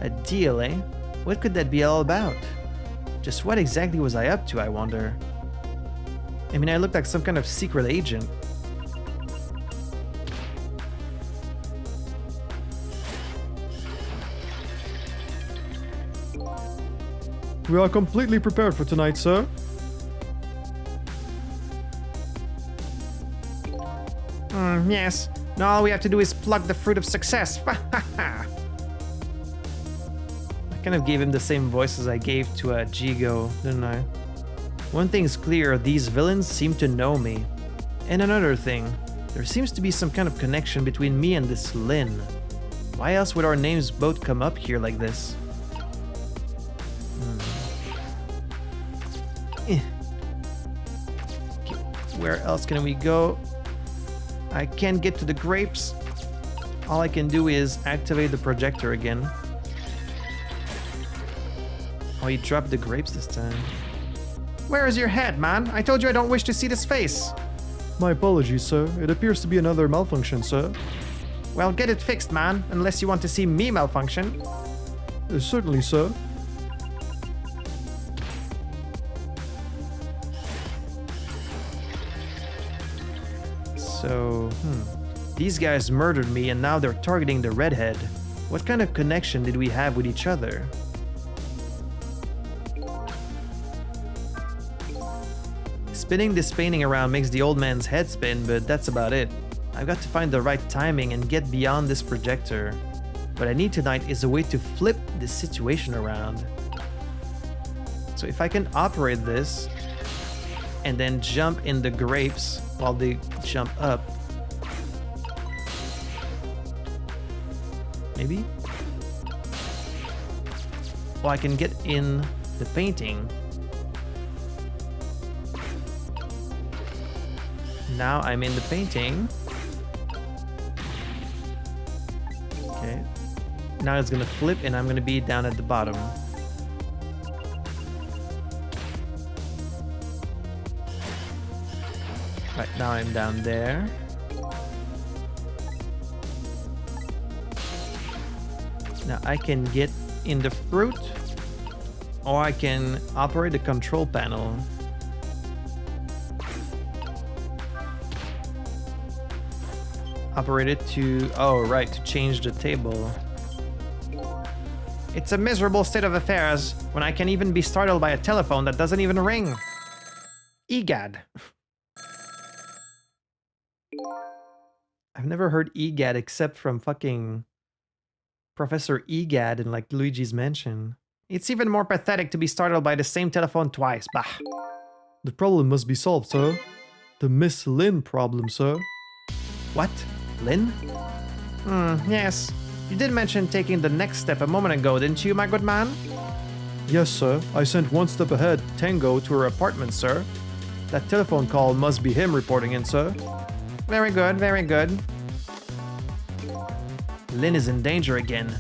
A deal, eh? What could that be all about? Just what exactly was I up to, I wonder? I mean, I looked like some kind of secret agent. We are completely prepared for tonight, sir. Yes. Now all we have to do is pluck the fruit of success. I kind of gave him the same voice as I gave to Jigo, didn't I? One thing's clear, these villains seem to know me. And another thing, there seems to be some kind of connection between me and this Lynn. Why else would our names both come up here like this? Where else can we go? I can't get to the grapes. All I can do is activate the projector again. Oh, he dropped the grapes this time. Where is your head, man? I told you I don't wish to see this face. My apologies, sir. It appears to be another malfunction, sir. Well, get it fixed, man, unless you want to see me malfunction. Certainly, sir. So, these guys murdered me and now they're targeting the redhead. What kind of connection did we have with each other? Spinning this painting around makes the old man's head spin, but that's about it. I've got to find the right timing and get beyond this projector. What I need tonight is a way to flip this situation around. So if I can operate this and then jump in the grapes while they jump up. Maybe? Well, I can get in the painting. Now I'm in the painting. Okay. Now it's gonna flip and I'm gonna be down at the bottom. Right, now I'm down there. Now I can get in the fruit, or I can operate the control panel. Operate it to, oh right, to change the table. It's a miserable state of affairs when I can even be startled by a telephone that doesn't even ring. Egad. I've never heard EGAD except from fucking Professor EGAD in like Luigi's Mansion. It's even more pathetic to be startled by the same telephone twice, bah. The problem must be solved, sir. The Miss Lynn problem, sir. What? Lynn? Yes. You did mention taking the next step a moment ago, didn't you, my good man? Yes, sir. I sent one step ahead, Tango, to her apartment, sir. That telephone call must be him reporting in, sir. Very good, very good. Lynn is in danger again.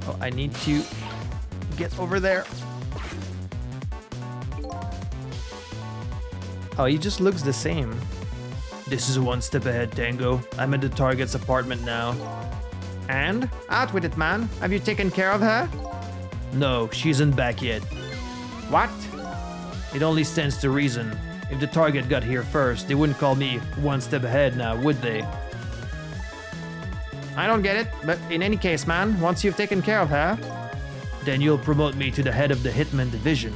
Oh, I need to get over there. Oh, he just looks the same. This is one step ahead, Tango. I'm at the target's apartment now. And? Out with it, man. Have you taken care of her? No, she isn't back yet. What? It only stands to reason. If the target got here first, they wouldn't call me one step ahead now, would they? I don't get it, but in any case, man, once you've taken care of her, then you'll promote me to the head of the Hitman division.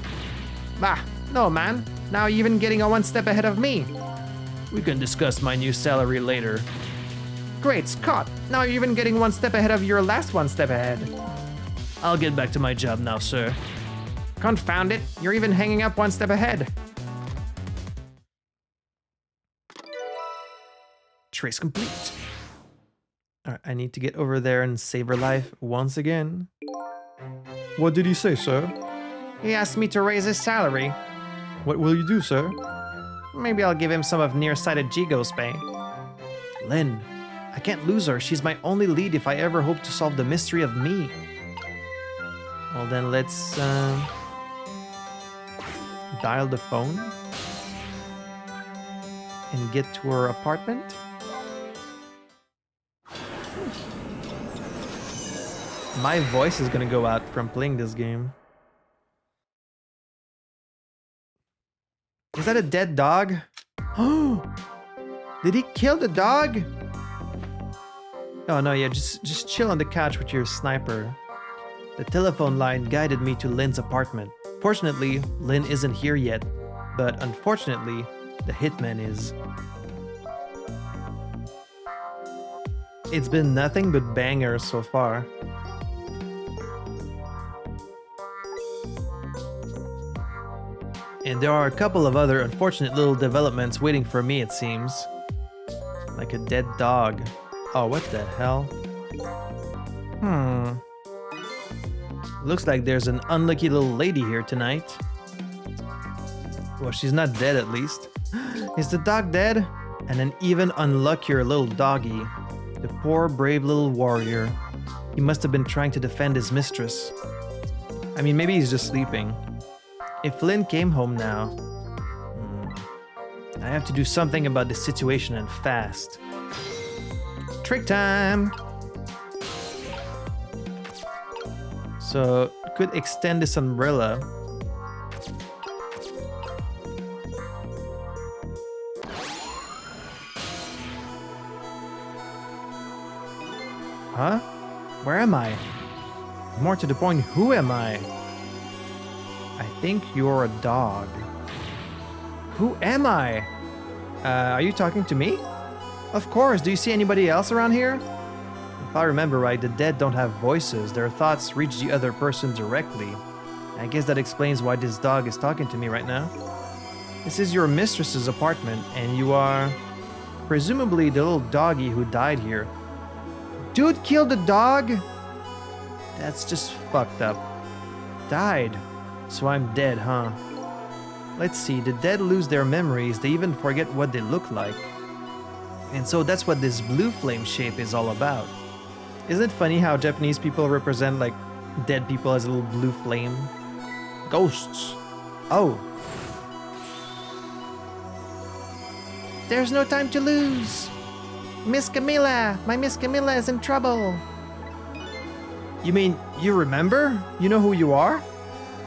Bah, no, man. Now you're even getting a one step ahead of me. We can discuss my new salary later. Great Scott! Now you're even getting one step ahead of your last one step ahead. I'll get back to my job now, sir. Confound it, you're even hanging up one step ahead. Trace complete. Alright, I need to get over there and save her life once again. What did he say, sir? He asked me to raise his salary. What will you do, sir? Maybe I'll give him some of nearsighted Jigo's pay. Lynn, I can't lose her. She's my only lead if I ever hope to solve the mystery of me. Well then, let's dial the phone and get to her apartment. My voice is gonna go out from playing this game. Is that a dead dog? Oh! Did he kill the dog? Oh no, yeah, just chill on the couch with your sniper. The telephone line guided me to Lynn's apartment. Fortunately, Lynn isn't here yet, but unfortunately, the hitman is. It's been nothing but bangers so far. And there are a couple of other unfortunate little developments waiting for me, it seems. Like a dead dog. Oh, what the hell? Looks like there's an unlucky little lady here tonight. Well, she's not dead at least. Is the dog dead? And an even unluckier little doggy. The poor, brave little warrior. He must have been trying to defend his mistress. I mean, maybe he's just sleeping. If Lynn came home now... I have to do something about the situation and fast. Trick time! So, could extend this umbrella. Huh? Where am I? More to the point, who am I? I think you're a dog. Who am I? Are you talking to me? Of course, do you see anybody else around here? If I remember right, the dead don't have voices. Their thoughts reach the other person directly. I guess that explains why this dog is talking to me right now. This is your mistress's apartment, and you are... presumably the little doggy who died here. Dude killed the dog? That's just fucked up. Died. So I'm dead, huh? Let's see, the dead lose their memories, they even forget what they look like. And so that's what this blue flame shape is all about. Isn't it funny how Japanese people represent like dead people as a little blue flame? Ghosts. Oh. There's no time to lose. Miss Camilla, my Miss Camilla is in trouble. You mean, you remember? You know who you are?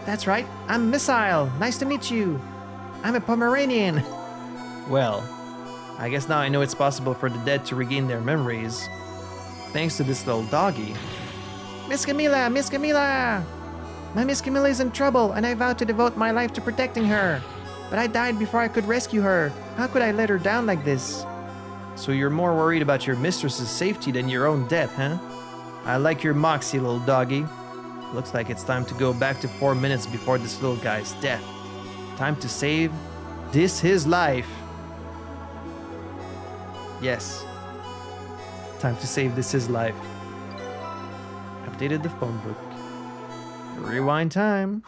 That's right, I'm Missile. Nice to meet you. I'm a Pomeranian. Well, I guess now I know it's possible for the dead to regain their memories. Thanks to this little doggy. Miss Camilla! Miss Camilla! My Miss Camilla is in trouble and I vowed to devote my life to protecting her. But I died before I could rescue her. How could I let her down like this? So you're more worried about your mistress's safety than your own death, huh? I like your moxie, little doggy. Looks like it's time to go back to 4 minutes before this little guy's death. Time to save this his life. Yes. Time to save this his life. Updated the phone book. Rewind time.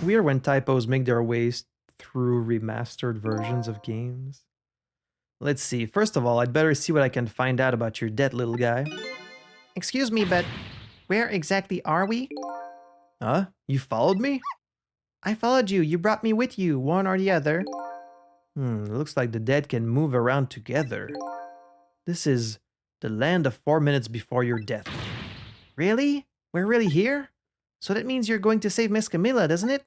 Weird when typos make their ways through remastered versions of games. Let's see. First of all, I'd better see what I can find out about your dead little guy. Excuse me, but where exactly are we? Huh? You followed me? I followed you. You brought me with you, one or the other. It looks like the dead can move around together. This is the land of 4 minutes before your death. Really? We're really here? So that means you're going to save Miss Camilla, doesn't it?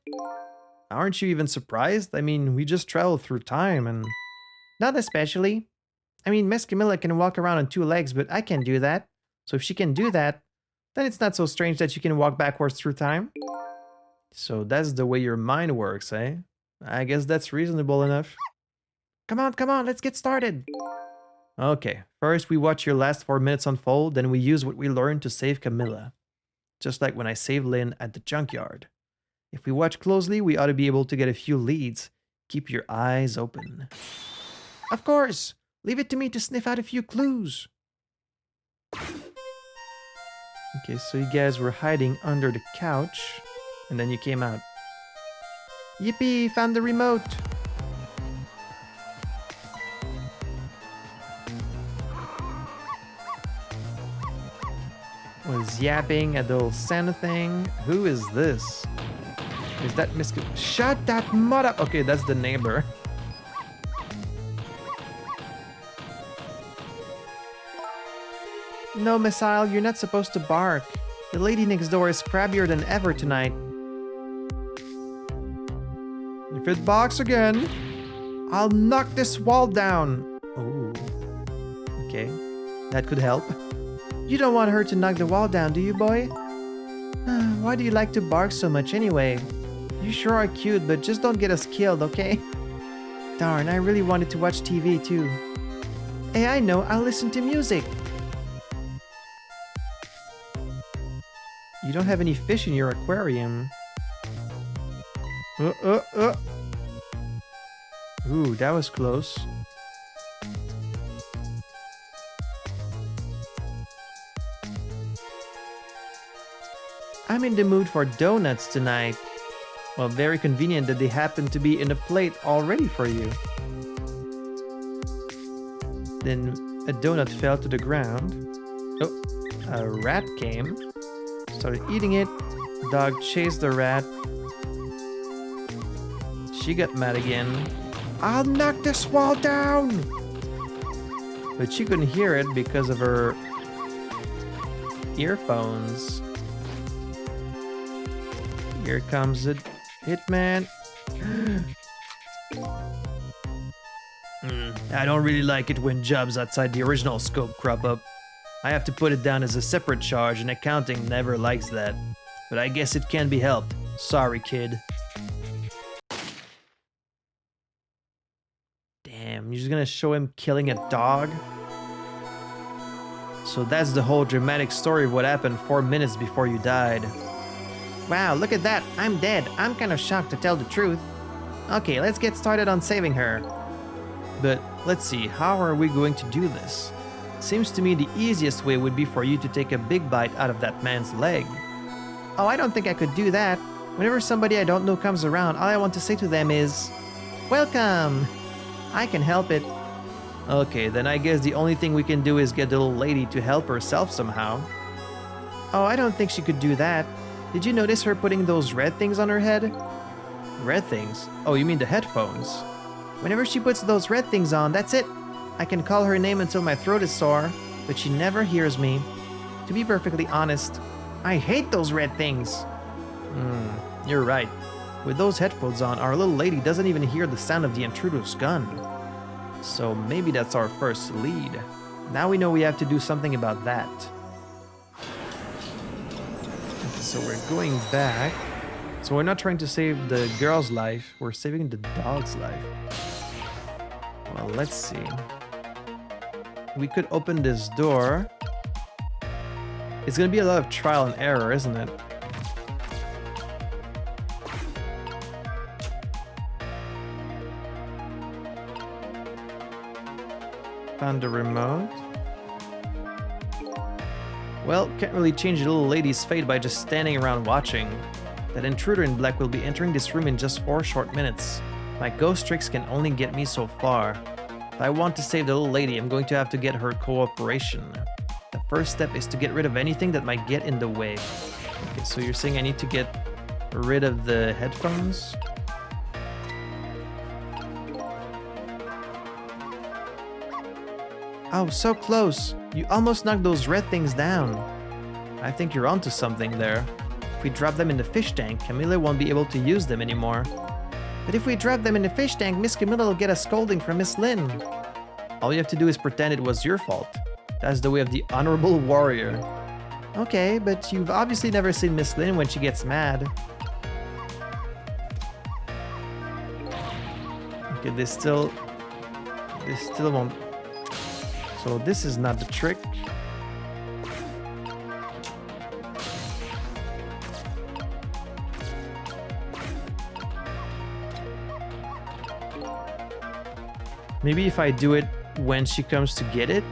Aren't you even surprised? I mean, we just traveled through time and... Not especially. I mean, Miss Camilla can walk around on 2 legs, but I can't do that. So if she can do that, then it's not so strange that you can walk backwards through time. So that's the way your mind works, eh? I guess that's reasonable enough. Come on, let's get started. Okay, first we watch your last 4 minutes unfold, then we use what we learned to save Camilla. Just like when I saved Lynn at the junkyard. If we watch closely, we ought to be able to get a few leads. Keep your eyes open. Of course! Leave it to me to sniff out a few clues. Okay, so you guys were hiding under the couch, and then you came out. Yippee! Found the remote! Was yapping at the little Santa thing. Who is this? Is that Miss... Shut that mud up! Okay, that's the neighbor. No, Missile, you're not supposed to bark. The lady next door is crabbier than ever tonight. If it barks again, I'll knock this wall down. Oh. Okay, that could help. You don't want her to knock the wall down, do you, boy? Why do you like to bark so much anyway? You sure are cute, but just don't get us killed, okay? Darn, I really wanted to watch TV too. Hey, I know, I'll listen to music. You don't have any fish in your aquarium. Ooh, that was close. I'm in the mood for donuts tonight. Well, very convenient that they happen to be in a plate already for you. Then a donut fell to the ground. Oh, a rat came. Started eating it. Dog chased the rat. She got mad again. I'll knock this wall down! But she couldn't hear it because of her earphones. Here comes the hitman. I don't really like it when jobs outside the original scope crop up. I have to put it down as a separate charge, and accounting never likes that. But I guess it can be helped. Sorry, kid. Damn, you're just gonna show him killing a dog? So that's the whole dramatic story of what happened 4 minutes before you died. Wow, look at that. I'm dead. I'm kind of shocked, to tell the truth. Okay, let's get started on saving her. But let's see, how are we going to do this? Seems to me the easiest way would be for you to take a big bite out of that man's leg. Oh, I don't think I could do that. Whenever somebody I don't know comes around, all I want to say to them is, welcome! I can help it. Okay, then I guess the only thing we can do is get the little lady to help herself somehow. Oh, I don't think she could do that. Did you notice her putting those red things on her head? Red things? Oh, you mean the headphones. Whenever she puts those red things on, that's it. I can call her name until my throat is sore, but she never hears me. To be perfectly honest, I hate those red things. You're right. With those headphones on, our little lady doesn't even hear the sound of the intruder's gun. So maybe that's our first lead. Now we know we have to do something about that. So we're going back. So we're not trying to save the girl's life, we're saving the dog's life. Well, let's see. We could open this door. It's gonna be a lot of trial and error, isn't it? Found the remote. Well, can't really change the little lady's fate by just standing around watching. That intruder in black will be entering this room in just 4 short minutes. My ghost tricks can only get me so far. If I want to save the little lady, I'm going to have to get her cooperation. The first step is to get rid of anything that might get in the way. Okay, so you're saying I need to get rid of the headphones? Oh, so close. You almost knocked those red things down. I think you're onto something there. If we drop them in the fish tank, Camilla won't be able to use them anymore. But if we drop them in the fish tank, Miss Camilla will get a scolding from Miss Lynn. All you have to do is pretend it was your fault. That's the way of the honorable warrior. Okay, but you've obviously never seen Miss Lynn when she gets mad. Okay, this still won't. So this is not the trick. Maybe if I do it when she comes to get it.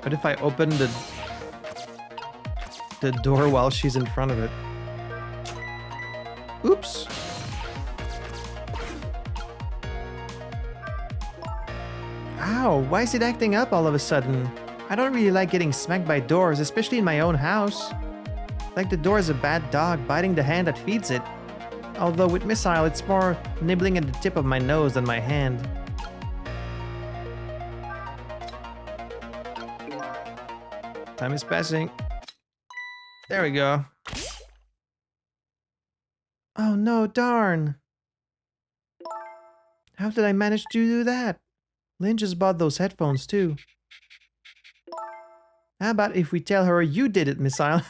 What if I open the door while she's in front of it? Oops. Ow, why is it acting up all of a sudden? I don't really like getting smacked by doors, especially in my own house. Like the door is a bad dog biting the hand that feeds it. Although with Missile, it's more nibbling at the tip of my nose than my hand. Time is passing. There we go. Oh no, darn. How did I manage to do that? Lynn just bought those headphones too. How about if we tell her you did it, Missile?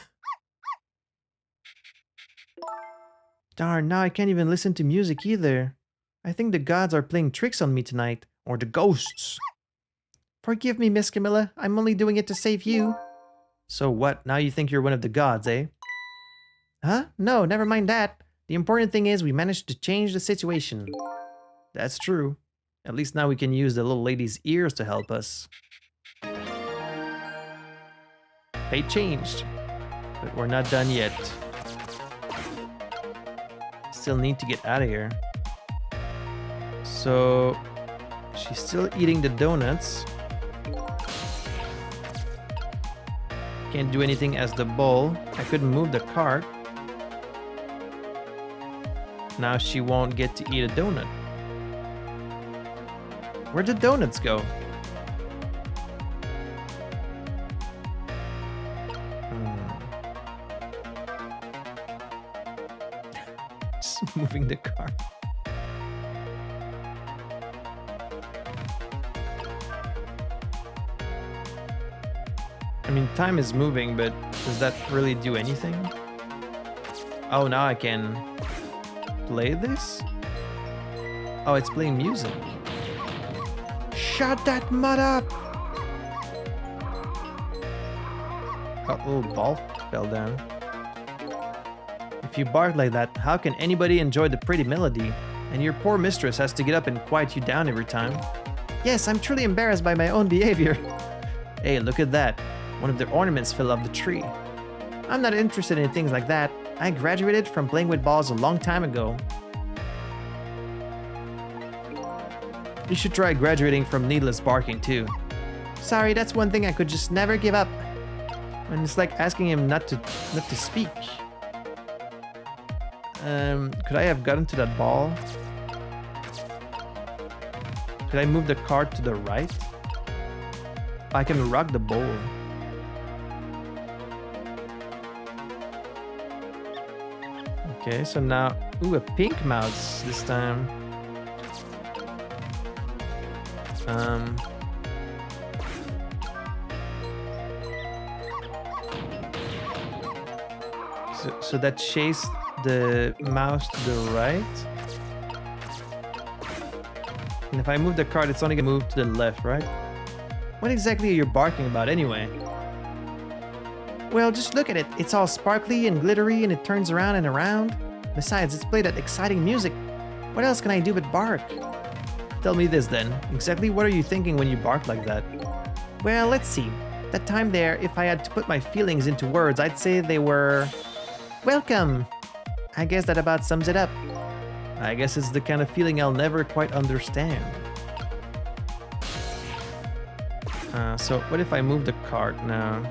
Darn, now I can't even listen to music either. I think the gods are playing tricks on me tonight. Or the ghosts. Forgive me, Miss Camilla. I'm only doing it to save you. So what? Now you think you're one of the gods, eh? Huh? No, never mind that. The important thing is we managed to change the situation. That's true. At least now we can use the little lady's ears to help us. Fate changed. But we're not done yet. Still need to get out of here. So... she's still eating the donuts. Can't do anything as the bowl. I couldn't move the cart. Now she won't get to eat a donut. Where'd the donuts go? Just moving the cart. I mean, time is moving, but does that really do anything? Oh, now I can play this? Oh, it's playing music. Shut that mud up! Oh, little ball fell down. If you bark like that, how can anybody enjoy the pretty melody? And your poor mistress has to get up and quiet you down every time. Yes, I'm truly embarrassed by my own behavior. Hey, look at that. One of the ornaments fell off the tree. I'm not interested in things like that. I graduated from playing with balls a long time ago. You should try graduating from needless barking too. Sorry, that's one thing I could just never give up. And it's like asking him not to speak. Could I have gotten to that ball? Could I move the cart to the right? I can rock the bowl. Okay, so now... ooh, a pink mouse this time. So that chased the mouse to the right. And if I move the cart, it's only gonna move to the left, right? What exactly are you barking about anyway? Well, just look at it. It's all sparkly and glittery and it turns around and around. Besides, it's played that exciting music. What else can I do but bark? Tell me this then. Exactly what are you thinking when you bark like that? Well, let's see. That time there, if I had to put my feelings into words, I'd say they were... welcome! I guess that about sums it up. I guess it's the kind of feeling I'll never quite understand. So what if I move the cart now?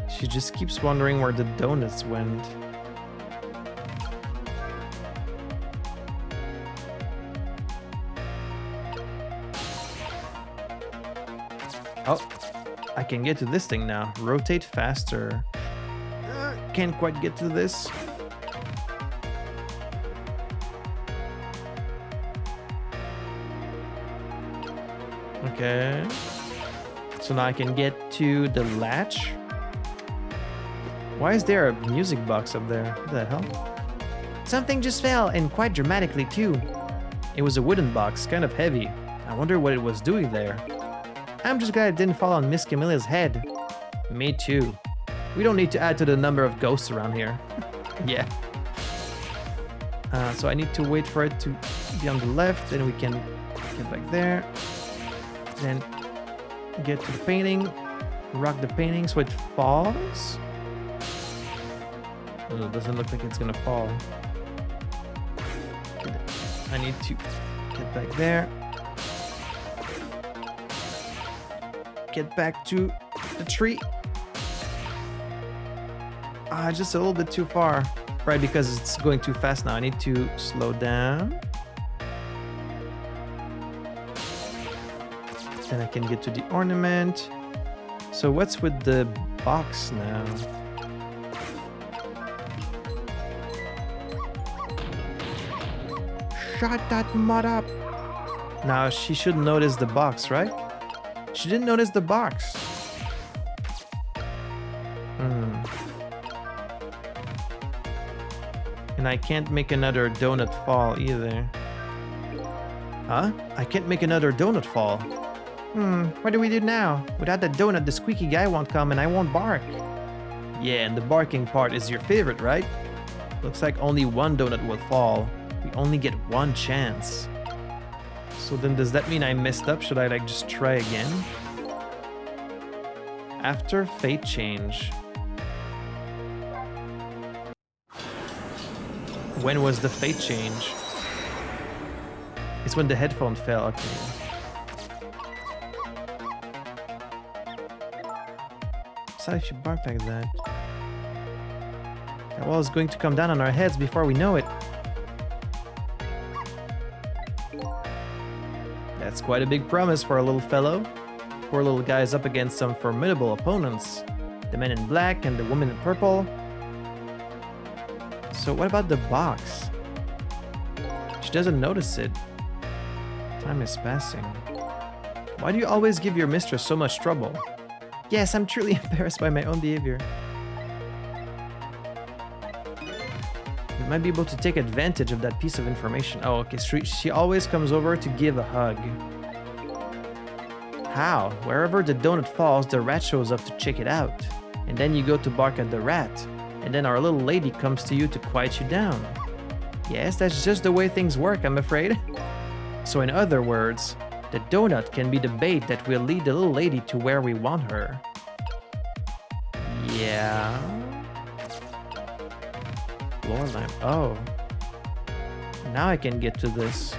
She just keeps wondering where the donuts went. Oh, I can get to this thing now. Rotate faster. Can't quite get to this. Okay. So now I can get to the latch. Why is there a music box up there? What the hell? Something just fell, and quite dramatically too. It was a wooden box, kind of heavy. I wonder what it was doing there. I'm just glad it didn't fall on Miss Camilla's head. Me too. We don't need to add to the number of ghosts around here. Yeah. So I need to wait for it to be on the left, then we can get back there. Then get to the painting, rock the painting so it falls. Oh, it doesn't look like it's gonna fall. I need to get back there. Get back to the tree. Just a little bit too far. Right, because it's going too fast now. I need to slow down. Then I can get to the ornament. So what's with the box now? Shut that mud up! Now she should notice the box, right? She didn't notice the box. And I can't make another donut fall either. Huh? I can't make another donut fall. What do we do now? Without the donut, the squeaky guy won't come and I won't bark. Yeah, and the barking part is your favorite, right? Looks like only one donut will fall. We only get one chance. So then does that mean I messed up? Should I like just try again? After fate change. When was the fate change? It's when the headphone fell, okay. So if you bark like that. That wall is going to come down on our heads before we know it. That's quite a big promise for a little fellow. Poor little guy is up against some formidable opponents. The men in black and the woman in purple. So what about the box? She doesn't notice it. Time is passing. Why do you always give your mistress so much trouble? Yes, I'm truly embarrassed by my own behavior. You might be able to take advantage of that piece of information. Oh, okay, she always comes over to give a hug. How? Wherever the donut falls, the rat shows up to check it out. And then you go to bark at the rat. And then our little lady comes to you to quiet you down. Yes, that's just the way things work, I'm afraid. So in other words, the donut can be the bait that will lead the little lady to where we want her. Yeah. Floor lamp. Oh. Now I can get to this.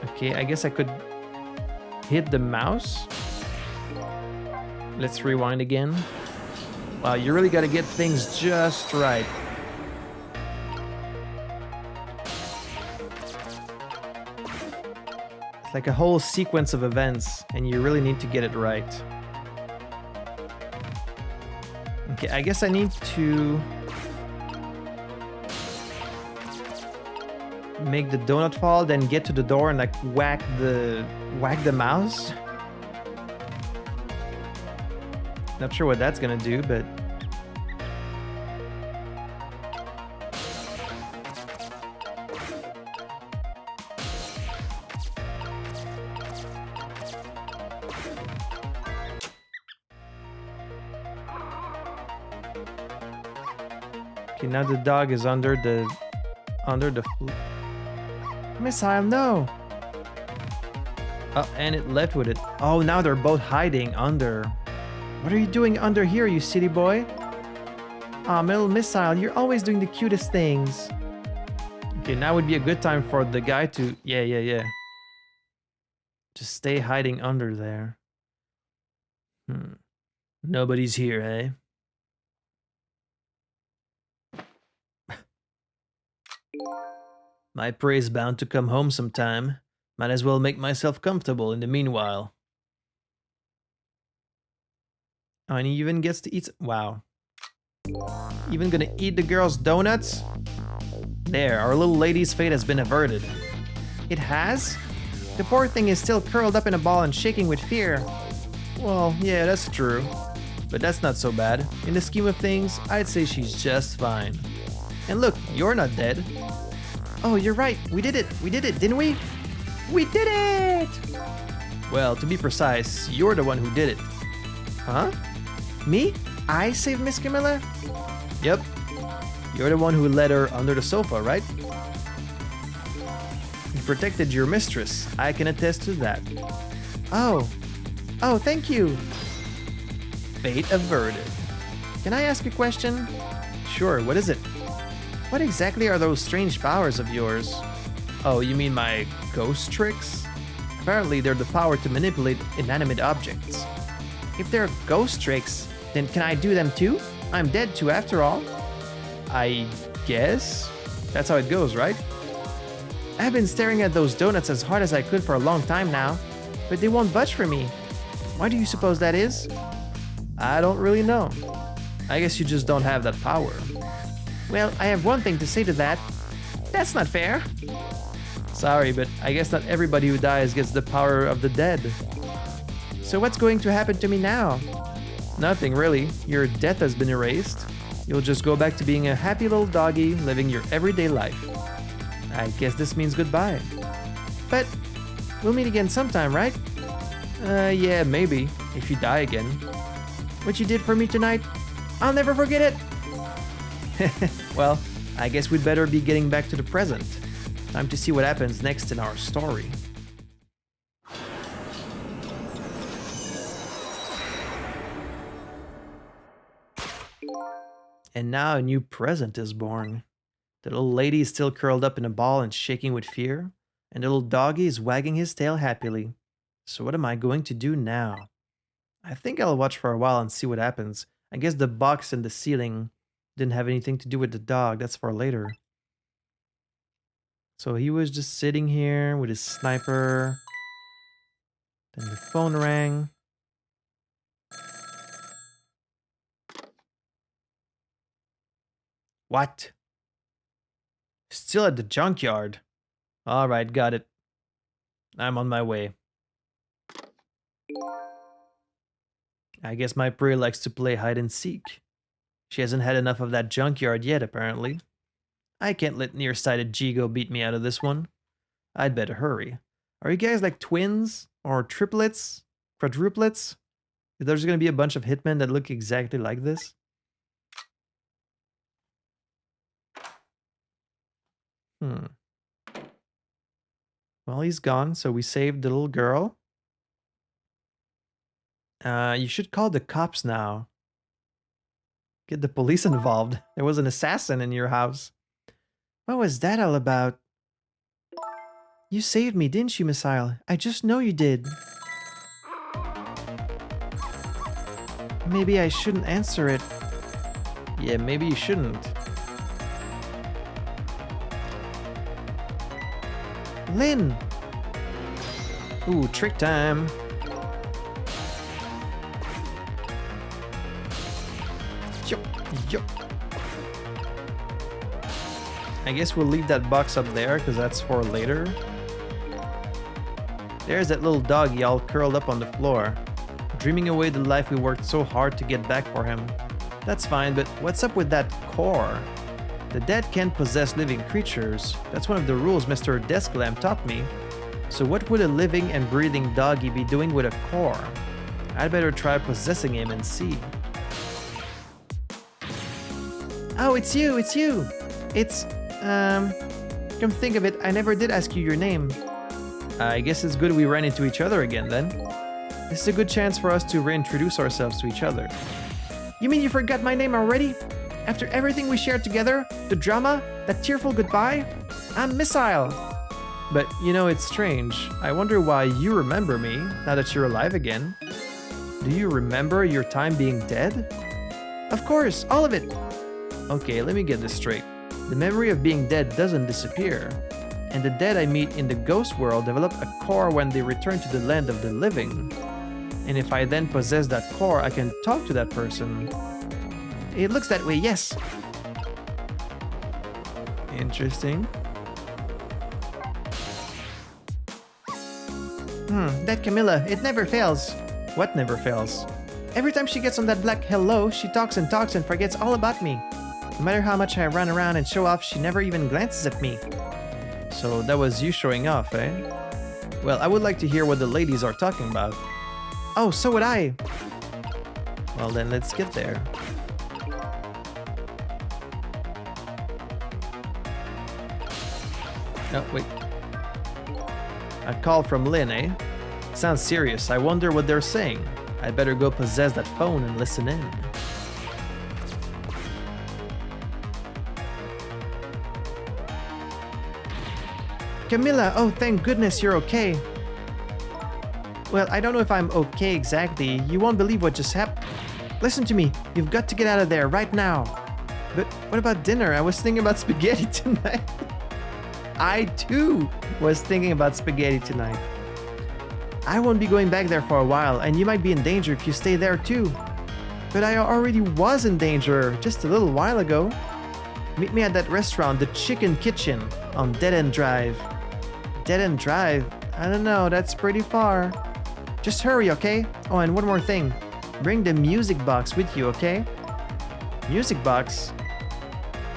Okay, I guess I could hit the mouse. Let's rewind again. Wow, you really gotta get things just right. It's like a whole sequence of events, and you really need to get it right. Okay, I guess I need to make the donut fall, then get to the door and like whack the mouse. Not sure what that's gonna do, but okay, now the dog is under the missile. No. Oh, and it left with it. Oh, now they're both hiding under. What are you doing under here, you silly boy? Aw, little missile, you're always doing the cutest things. Okay, now would be a good time for the guy to... Yeah. Just stay hiding under there. Nobody's here, eh? My prey's bound to come home sometime. Might as well make myself comfortable in the meanwhile. Oh, and he even gets to eat... Wow. Even gonna eat the girl's donuts? There, our little lady's fate has been averted. It has? The poor thing is still curled up in a ball and shaking with fear. Well, yeah, that's true. but that's not so bad. In the scheme of things, I'd say she's just fine. And look, you're not dead. Oh, you're right. We did it. We did it, didn't we? We did it! Well, to be precise, you're the one who did it. Huh? Me? I saved Miss Camilla? Yep. You're the one who led her under the sofa, right? You protected your mistress. I can attest to that. Oh. Oh, thank you. Fate averted. Can I ask a question? Sure, what is it? What exactly are those strange powers of yours? Oh, you mean my ghost tricks? Apparently, they're the power to manipulate inanimate objects. If they're ghost tricks, then can I do them too? I'm dead too, after all. I guess? That's how it goes, right? I've been staring at those donuts as hard as I could for a long time now, but they won't budge for me. Why do you suppose that is? I don't really know. I guess you just don't have that power. Well, I have one thing to say to that. That's not fair. Sorry, but I guess not everybody who dies gets the power of the dead. So what's going to happen to me now? Nothing really. Your death has been erased. You'll just go back to being a happy little doggy living your everyday life. I guess this means goodbye. But we'll meet again sometime, right? Yeah, maybe, if you die again. What you did for me tonight, I'll never forget it! Well, I guess we'd better be getting back to the present. Time to see what happens next in our story. And now a new present is born. The little lady is still curled up in a ball and shaking with fear, and the little doggy is wagging his tail happily. So what am I going to do now? I think I'll watch for a while and see what happens. I guess the box in the ceiling didn't have anything to do with the dog. That's for later. So he was just sitting here with his sniper. Then the phone rang. What? Still at the junkyard. Alright, got it. I'm on my way. I guess my prey likes to play hide and seek. She hasn't had enough of that junkyard yet, apparently. I can't let nearsighted Jigo beat me out of this one. I'd better hurry. Are you guys like twins? Or triplets? Quadruplets? There's gonna be a bunch of hitmen that look exactly like this? Well, he's gone, so we saved the little girl. You should call the cops now. Get the police involved. There was an assassin in your house. What was that all about? You saved me, didn't you, Lukael? I just know you did. Maybe I shouldn't answer it. Yeah, maybe you shouldn't. Lynn! Ooh, trick time. Yup. I guess we'll leave that box up there because that's for later. There's that little doggy all curled up on the floor, dreaming away the life we worked so hard to get back for him. That's fine, but what's up with that core? The dead can't possess living creatures. That's one of the rules Mr. Desklamp taught me. So what would a living and breathing doggy be doing with a core? I'd better try possessing him and see. Oh, it's you! It's, come think of it, I never did ask you your name. I guess it's good we ran into each other again then. This is a good chance for us to reintroduce ourselves to each other. You mean you forgot my name already? After everything we shared together, the drama, that tearful goodbye? I'm Sissel. But, you know, it's strange. I wonder why you remember me, now that you're alive again. Do you remember your time being dead? Of course, all of it. Okay, let me get this straight. The memory of being dead doesn't disappear. And the dead I meet in the ghost world develop a core when they return to the land of the living. And if I then possess that core, I can talk to that person. It looks that way, yes. Interesting. That Camilla, it never fails. What never fails? Every time she gets on that black hello, she talks and talks and forgets all about me. No matter how much I run around and show off, she never even glances at me. So that was you showing off, eh? Well, I would like to hear what the ladies are talking about. Oh, so would I. Well then, let's get there. Oh, wait. A call from Lynn, eh? Sounds serious. I wonder what they're saying. I better go possess that phone and listen in. Camilla, oh thank goodness you're okay. Well, I don't know if I'm okay exactly. You won't believe what just happened. Listen to me. You've got to get out of there right now. But what about dinner? I was thinking about spaghetti tonight. I too was thinking about spaghetti tonight. I won't be going back there for a while, and you might be in danger if you stay there too. But I already was in danger just a little while ago. Meet me at that restaurant, the Chicken Kitchen, on Dead End Drive. Dead End Drive? I don't know, that's pretty far. Just hurry, okay? Oh, and one more thing. Bring the music box with you, okay? Music box?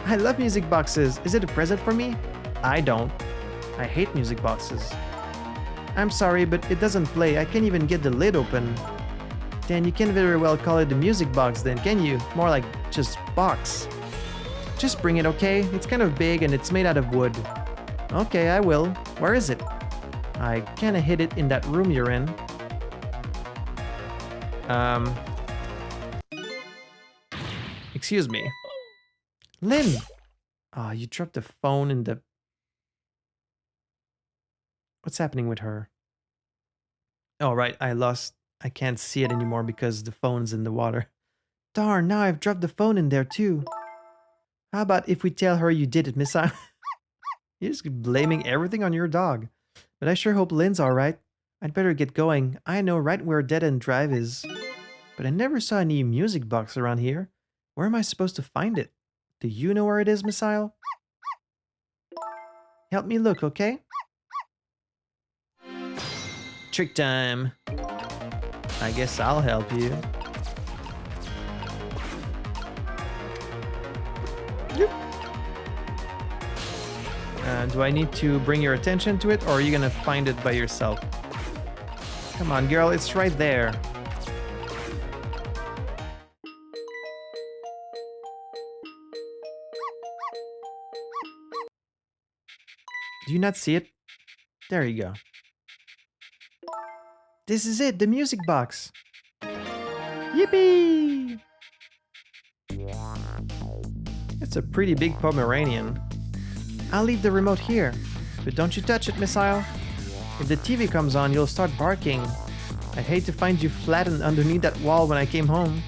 I love music boxes. Is it a present for me? I don't. I hate music boxes. I'm sorry, but it doesn't play. I can't even get the lid open. Then you can't very well call it the music box then, can you? More like just box. Just bring it, okay? It's kind of big and it's made out of wood. Okay, I will. Where is it? I kinda hid it in that room you're in. Excuse me. Lynn! Ah, you dropped the phone in the... What's happening with her? Oh, right, I can't see it anymore because the phone's in the water. Darn, now I've dropped the phone in there too. How about if we tell her you did it, Miss I? You're just blaming everything on your dog. But I sure hope Lynn's alright. I'd better get going. I know right where Dead End Drive is. But I never saw any music box around here. Where am I supposed to find it? Do you know where it is, Miss Isle? Help me look, okay? Trick time. I guess I'll help you. Yep. Do I need to bring your attention to it, or are you gonna find it by yourself? Come on, girl, it's right there. Do you not see it? There you go. This is it, the music box. Yippee! It's a pretty big Pomeranian. I'll leave the remote here, but don't you touch it, Miss Isle. If the TV comes on, you'll start barking. I'd hate to find you flattened underneath that wall when I came home.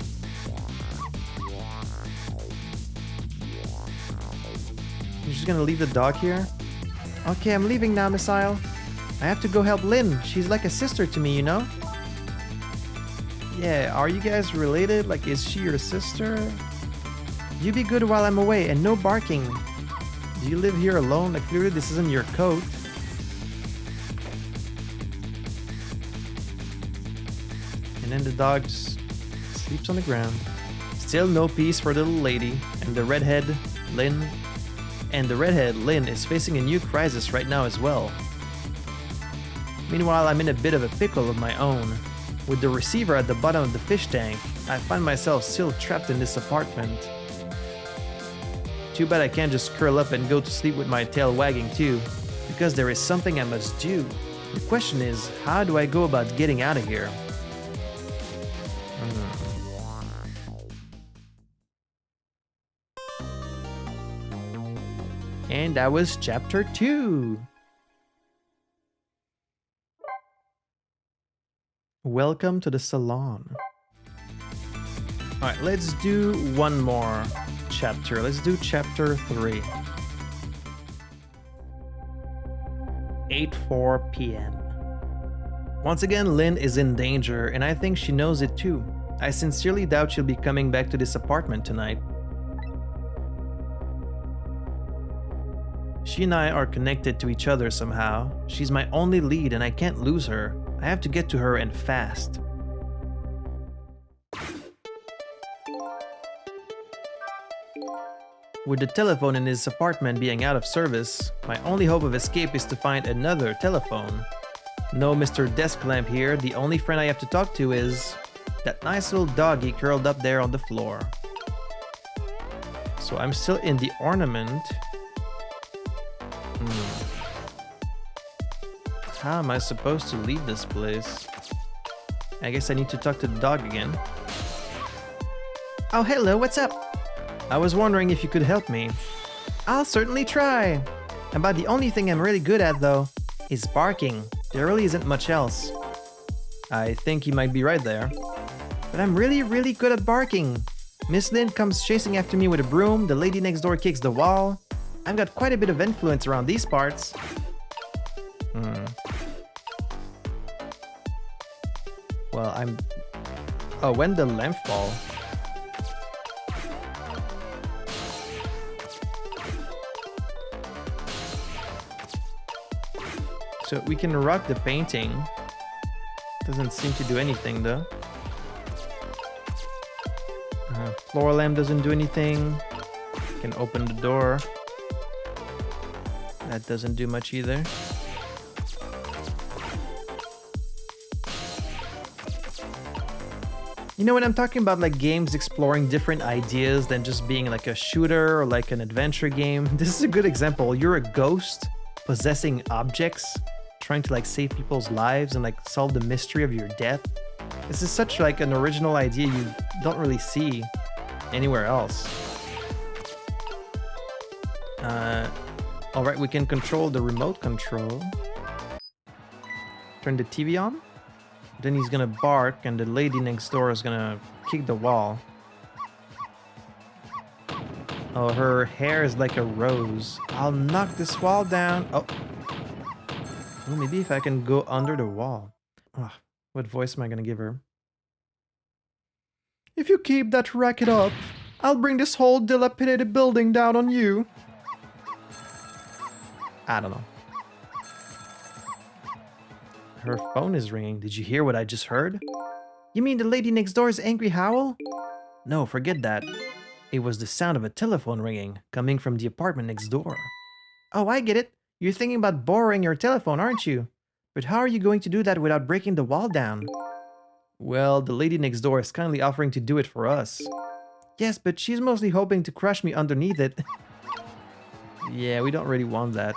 You're just gonna leave the dog here? Okay, I'm leaving now, Miss Isle. I have to go help Lynn. She's like a sister to me, you know? Yeah, are you guys related? Like, is she your sister? You be good while I'm away, and no barking. Do you live here alone? Like, clearly this isn't your coat. And then the dog just sleeps on the ground. Still no peace for the little lady, and the redhead, Lynn. And the redhead, Lynn, is facing a new crisis right now as well. Meanwhile, I'm in a bit of a pickle of my own. With the receiver at the bottom of the fish tank, I find myself still trapped in this apartment. Too bad I can't just curl up and go to sleep with my tail wagging too, because there is something I must do. The question is, how do I go about getting out of here? And that was chapter 2. Welcome to the salon. Alright, let's do one more chapter. Let's do chapter 3. 8:04 p.m. Once again, Lynn is in danger, and I think she knows it too. I sincerely doubt she'll be coming back to this apartment tonight. She and I are connected to each other somehow. She's my only lead and I can't lose her. I have to get to her and fast. With the telephone in his apartment being out of service, my only hope of escape is to find another telephone. No Mr. Desk Lamp here, the only friend I have to talk to is that nice little doggy curled up there on the floor. So I'm still in the ornament. How am I supposed to leave this place? I guess I need to talk to the dog again. Oh, hello, what's up? I was wondering if you could help me. I'll certainly try. About the only thing I'm really good at, though, is barking. There really isn't much else. I think you might be right there. But I'm really, really good at barking. Miss Lynn comes chasing after me with a broom, the lady next door kicks the wall. I've got quite a bit of influence around these parts. Well, Oh, when the lamp fall? So we can rock the painting. Doesn't seem to do anything though. Floor lamp doesn't do anything. Can open the door. That doesn't do much either. You know, when I'm talking about like games exploring different ideas than just being like a shooter or like an adventure game, this is a good example. You're a ghost possessing objects, trying to like save people's lives and like solve the mystery of your death. This is such like an original idea you don't really see anywhere else. Alright, we can control the remote control. Turn the TV on. Then he's gonna bark and the lady next door is gonna kick the wall. Oh, her hair is like a rose. I'll knock this wall down. Oh. Well, maybe if I can go under the wall. Oh, what voice am I gonna give her? If you keep that racket up, I'll bring this whole dilapidated building down on you. I don't know. Her phone is ringing. Did you hear what I just heard? You mean the lady next door's angry howl? No, forget that. It was the sound of a telephone ringing, coming from the apartment next door. Oh, I get it. You're thinking about borrowing your telephone, aren't you? But how are you going to do that without breaking the wall down? Well, the lady next door is kindly offering to do it for us. Yes, but she's mostly hoping to crush me underneath it. Yeah, we don't really want that.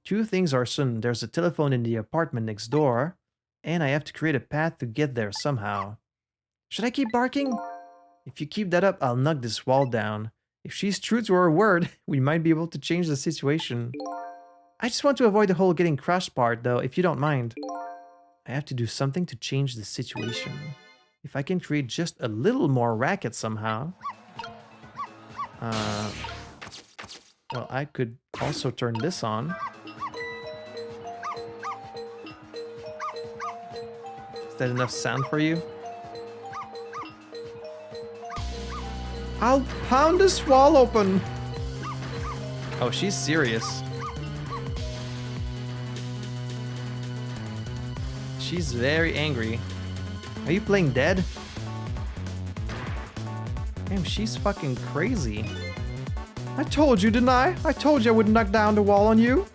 Two things are certain. There's a telephone in the apartment next door, and I have to create a path to get there somehow. Should I keep barking? If you keep that up, I'll knock this wall down. If she's true to her word, we might be able to change the situation. I just want to avoid the whole getting crushed part, though, if you don't mind. I have to do something to change the situation. If I can create just a little more racket somehow. Well, I could also turn this on. Is that enough sound for you? I'll pound this wall open! Oh, she's serious. She's very angry. Are you playing dead? Damn, she's fucking crazy. I told you, didn't I? I told you I would knock down the wall on you.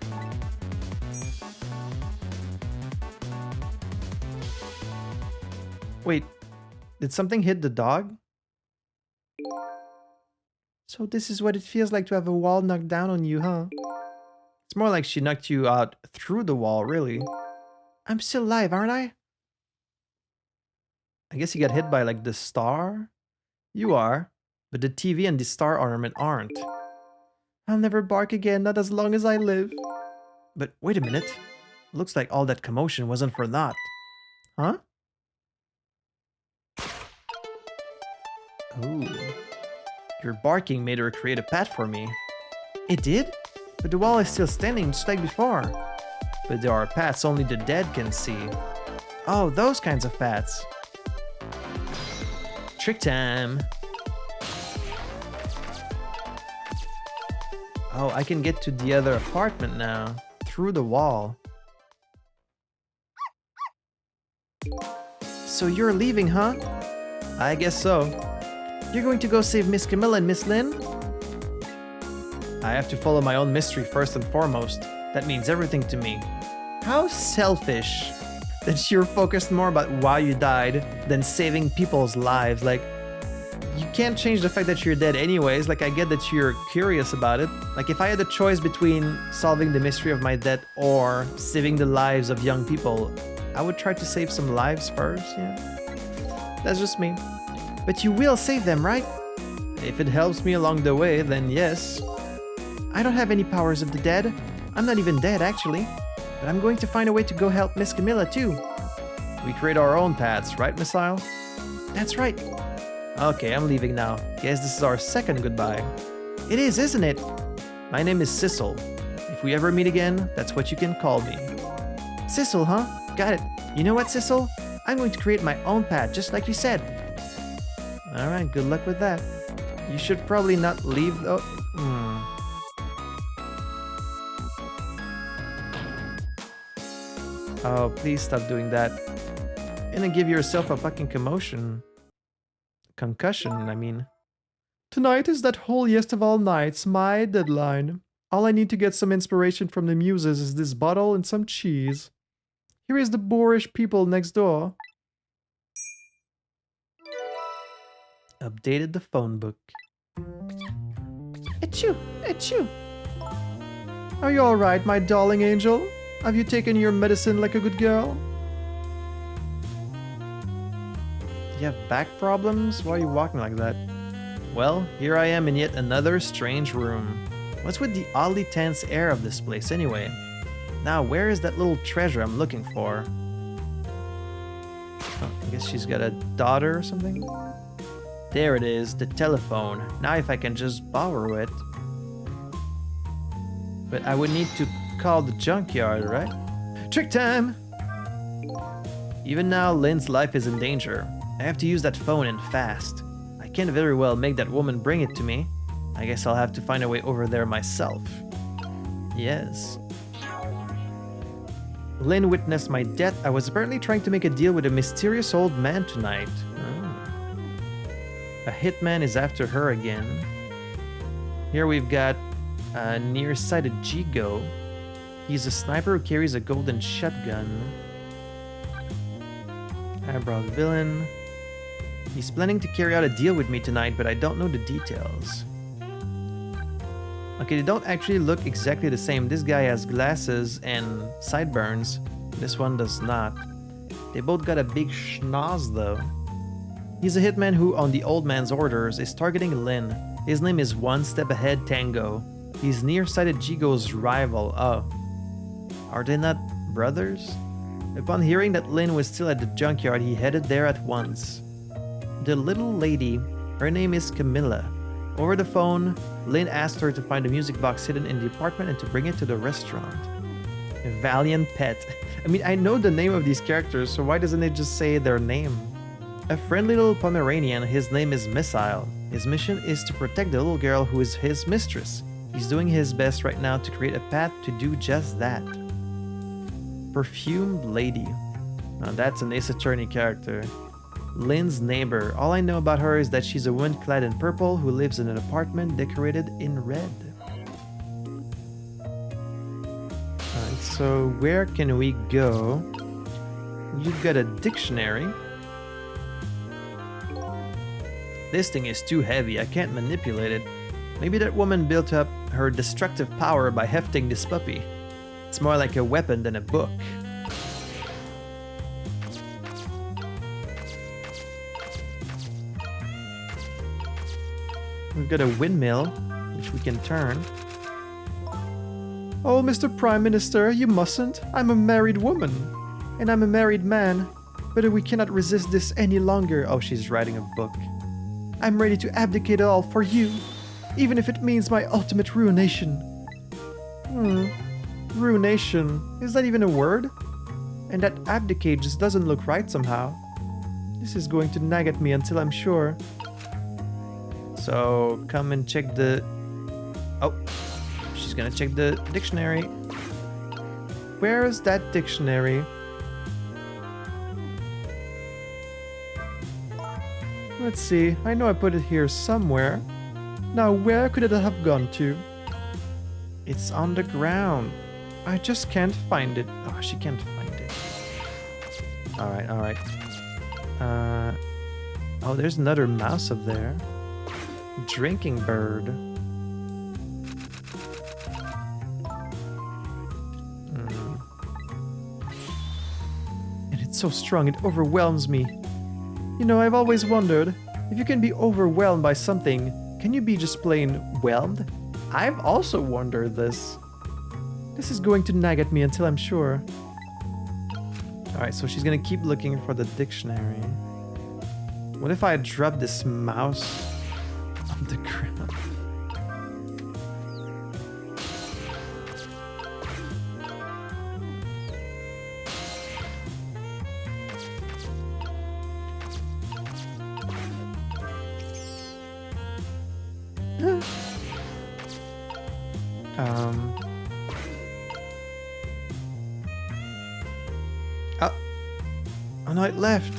Wait, did something hit the dog? So this is what it feels like to have a wall knocked down on you, huh? It's more like she knocked you out through the wall, really. I'm still alive, aren't I? I guess you got hit by like the star? You are, but the TV and the star ornament aren't. I'll never bark again, not as long as I live. But wait a minute. Looks like all that commotion wasn't for naught. Huh? Ooh. Your barking made her create a path for me. It did? But the wall is still standing just like before. But there are paths only the dead can see. Oh, those kinds of paths. Trick time. Oh, I can get to the other apartment now. Through the wall. So you're leaving, huh? I guess so. You're going to go save Miss Camilla and Miss Lynn? I have to follow my own mystery first and foremost. That means everything to me. How selfish that you're focused more about why you died than saving people's lives. Like, you can't change the fact that you're dead anyways. Like, I get that you're curious about it. Like, if I had a choice between solving the mystery of my death or saving the lives of young people, I would try to save some lives first, yeah. That's just me. But you will save them, right? If it helps me along the way, then yes. I don't have any powers of the dead. I'm not even dead, actually. But I'm going to find a way to go help Miss Camilla, too. We create our own paths, right, Missile? That's right. Okay, I'm leaving now. Guess this is our second goodbye. It is, isn't it? My name is Sissel. If we ever meet again, that's what you can call me. Sissel, huh? Got it. You know what, Sissel? I'm going to create my own path, just like you said. Alright, good luck with that. You should probably not leave though. Oh, please stop doing that. You're gonna give yourself a fucking commotion. Concussion, I mean. Tonight is that holiest of all nights, my deadline. All I need to get some inspiration from the muses is this bottle and some cheese. Here is the boorish people next door. Updated the phone book. Achoo! Achoo! Are you alright, my darling angel? Have you taken your medicine like a good girl? You have back problems? Why are you walking like that? Well, here I am in yet another strange room. What's with the oddly tense air of this place anyway? Now, where is that little treasure I'm looking for? Oh, I guess she's got a daughter or something? There it is, the telephone. Now if I can just borrow it. But I would need to call the junkyard, right? Trick time! Even now, Lynn's life is in danger. I have to use that phone and fast. I can't very well make that woman bring it to me. I guess I'll have to find a way over there myself. Yes. Lynn witnessed my death. I was apparently trying to make a deal with a mysterious old man tonight. Oh. A hitman is after her again. Here we've got a nearsighted Jigo. He's a sniper who carries a golden shotgun. Eyebrow villain. He's planning to carry out a deal with me tonight, but I don't know the details. Okay, they don't actually look exactly the same. This guy has glasses and sideburns. This one does not. They both got a big schnoz though. He's a hitman who, on the old man's orders, is targeting Lynn. His name is One Step Ahead Tango. He's nearsighted Jigo's rival. Oh. Are they not brothers? Upon hearing that Lynn was still at the junkyard, he headed there at once. The little lady, her name is Camilla. Over the phone, Lynn asked her to find a music box hidden in the apartment and to bring it to the restaurant. A valiant pet. I mean, I know the name of these characters, so why doesn't it just say their name? A friendly little Pomeranian, his name is Missile. His mission is to protect the little girl who is his mistress. He's doing his best right now to create a path to do just that. Perfumed Lady. Now that's an Ace Attorney character. Lynn's neighbor. All I know about her is that she's a woman clad in purple who lives in an apartment decorated in red. Alright, so where can we go? You've got a dictionary. This thing is too heavy, I can't manipulate it. Maybe that woman built up her destructive power by hefting this puppy. It's more like a weapon than a book. We've got a windmill, which we can turn. Oh, Mr. Prime Minister, you mustn't. I'm a married woman. And I'm a married man. But we cannot resist this any longer. Oh, she's writing a book. I'm ready to abdicate it all for you. Even if it means my ultimate ruination. Ruination. Is that even a word? And that abdicate just doesn't look right somehow. This is going to nag at me until I'm sure. So, come and check the... Oh, she's gonna check the dictionary. Where is that dictionary? Let's see. I know I put it here somewhere. Now, where could it have gone to? It's on the ground. I just can't find it. Oh, she can't find it. Alright, alright. Oh, there's another mouse up there. Drinking bird. And it's so strong, it overwhelms me. You know, I've always wondered, if you can be overwhelmed by something, can you be just plain whelmed? I've also wondered this. This is going to nag at me until I'm sure. Alright, so she's gonna keep looking for the dictionary. What if I drop this mouse on the ground? Oh no, it left.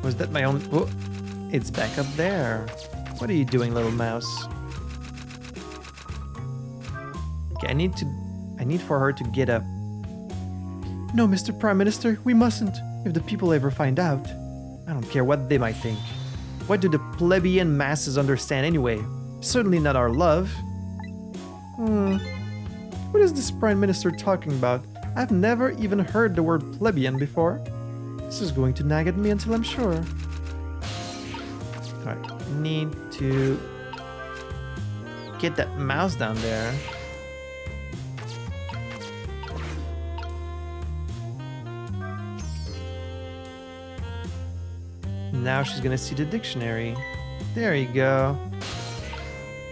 Was that my own? Oh, it's back up there. What are you doing, little mouse? Okay, I need for her to get up. No, Mr. Prime Minister, we mustn't. If the people ever find out, I don't care what they might think. What do the plebeian masses understand anyway? Certainly not our love. What is this Prime Minister talking about? I've never even heard the word plebeian before. This is going to nag at me until I'm sure. Alright, need to get that mouse down there. Now she's gonna see the dictionary. There you go.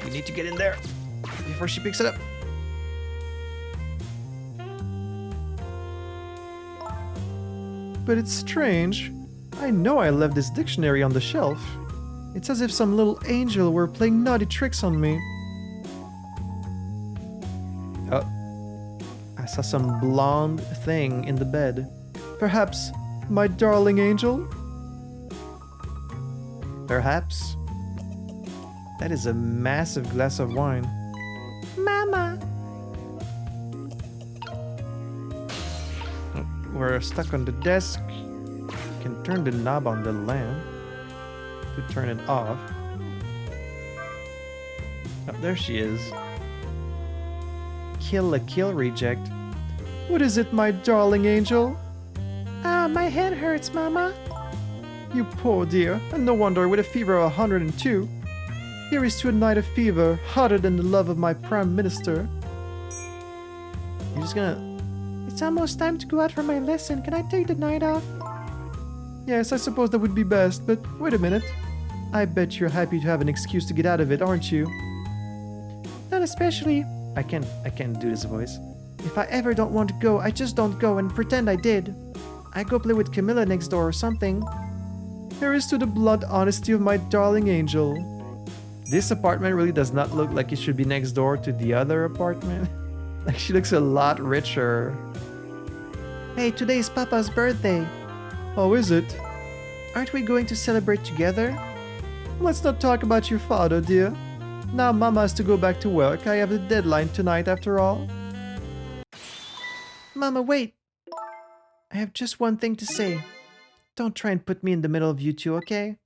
We need to get in there before she picks it up. But it's strange. I know I left this dictionary on the shelf. It's as if some little angel were playing naughty tricks on me. Oh. I saw some blonde thing in the bed. Perhaps my darling angel? Perhaps. That is a massive glass of wine. Mama! We're stuck on the desk. Can turn the knob on the lamp to turn it off. Oh, there she is. Kill a kill reject. What is it, my darling angel? Ah, my head hurts, Mama. You poor dear, and no wonder with a fever of 102. Here is to a night of fever, hotter than the love of my Prime Minister. You're just gonna... It's almost time to go out for my lesson. Can I take the night off? Yes, I suppose that would be best, but wait a minute. I bet you're happy to have an excuse to get out of it, aren't you? Not especially. I can't do this voice. If I ever don't want to go, I just don't go and pretend I did. I go play with Camilla next door or something. Here is to the blunt honesty of my darling angel. This apartment really does not look like it should be next door to the other apartment. Like, she looks a lot richer. Hey, today is Papa's birthday. Oh, is it? Aren't we going to celebrate together? Let's not talk about your father, dear. Now Mama has to go back to work. I have a deadline tonight after all. Mama, wait. I have just one thing to say. Don't try and put me in the middle of you two, okay?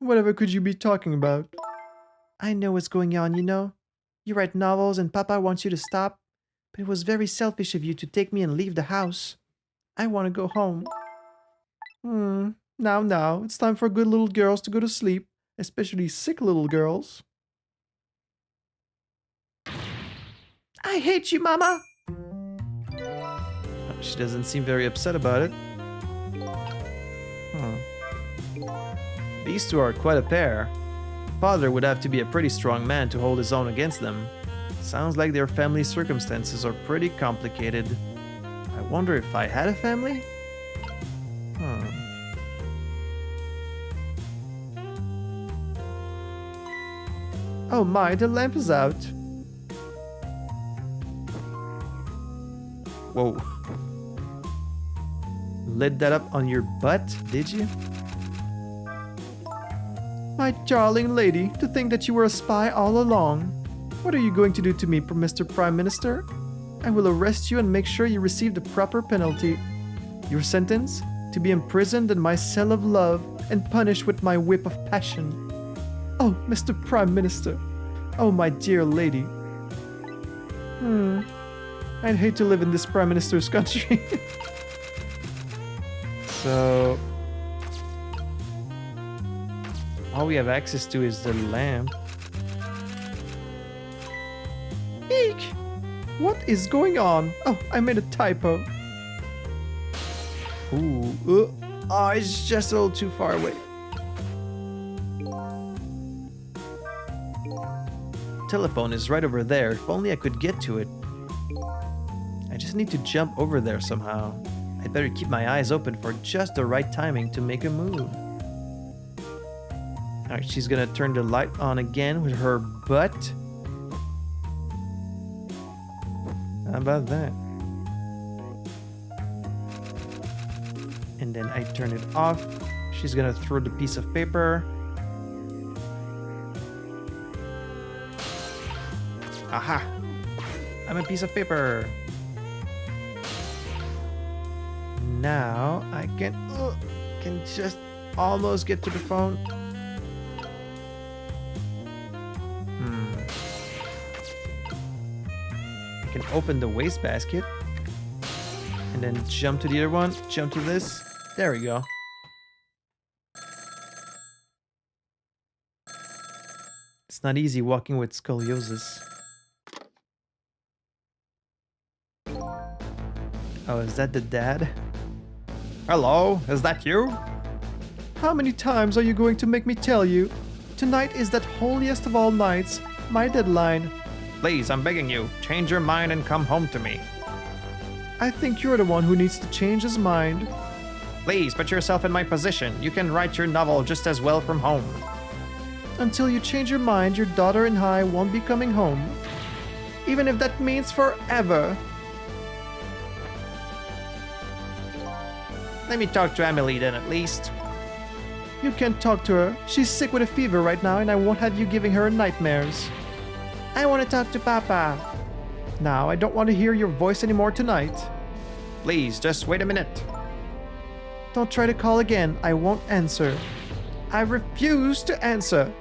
Whatever could you be talking about? I know what's going on, you know. You write novels and Papa wants you to stop, but it was very selfish of you to take me and leave the house. I want to go home. Now, it's time for good little girls to go to sleep, especially sick little girls. I hate you, Mama! She doesn't seem very upset about it. These two are quite a pair. Father would have to be a pretty strong man to hold his own against them. Sounds like their family circumstances are pretty complicated. I wonder if I had a family? Oh my, the lamp is out. Whoa. lit that up on your butt, did you? My darling lady, to think that you were a spy all along. What are you going to do to me, Mr. Prime Minister? I will arrest you and make sure you receive the proper penalty. Your sentence? To be imprisoned in my cell of love and punished with my whip of passion. Oh, Mr. Prime Minister. Oh, my dear lady. I'd hate to live in this Prime Minister's country. So... all we have access to is the lamp. Eek! What is going on? Oh, I made a typo. Ooh. Oh, it's just a little too far away. Telephone is right over there. If only I could get to it. I just need to jump over there somehow. I'd better keep my eyes open for just the right timing to make a move. Alright, she's gonna turn the light on again with her butt. How about that? And then I turn it off. She's gonna throw the piece of paper. Aha! I'm a piece of paper. Now I can just almost get to the phone. I can open the wastebasket and then jump to the other one, jump to this. There we go. It's not easy walking with scoliosis. Oh, is that the dad? Hello, is that you? How many times are you going to make me tell you? Tonight is that holiest of all nights, my deadline. Please, I'm begging you, change your mind and come home to me. I think you're the one who needs to change his mind. Please, put yourself in my position. You can write your novel just as well from home. Until you change your mind, your daughter and I won't be coming home. Even if that means forever. Let me talk to Emily then, at least. You can't talk to her. She's sick with a fever right now and I won't have you giving her nightmares. I want to talk to Papa. Now, I don't want to hear your voice anymore tonight. Please, just wait a minute. Don't try to call again. I won't answer. I refuse to answer.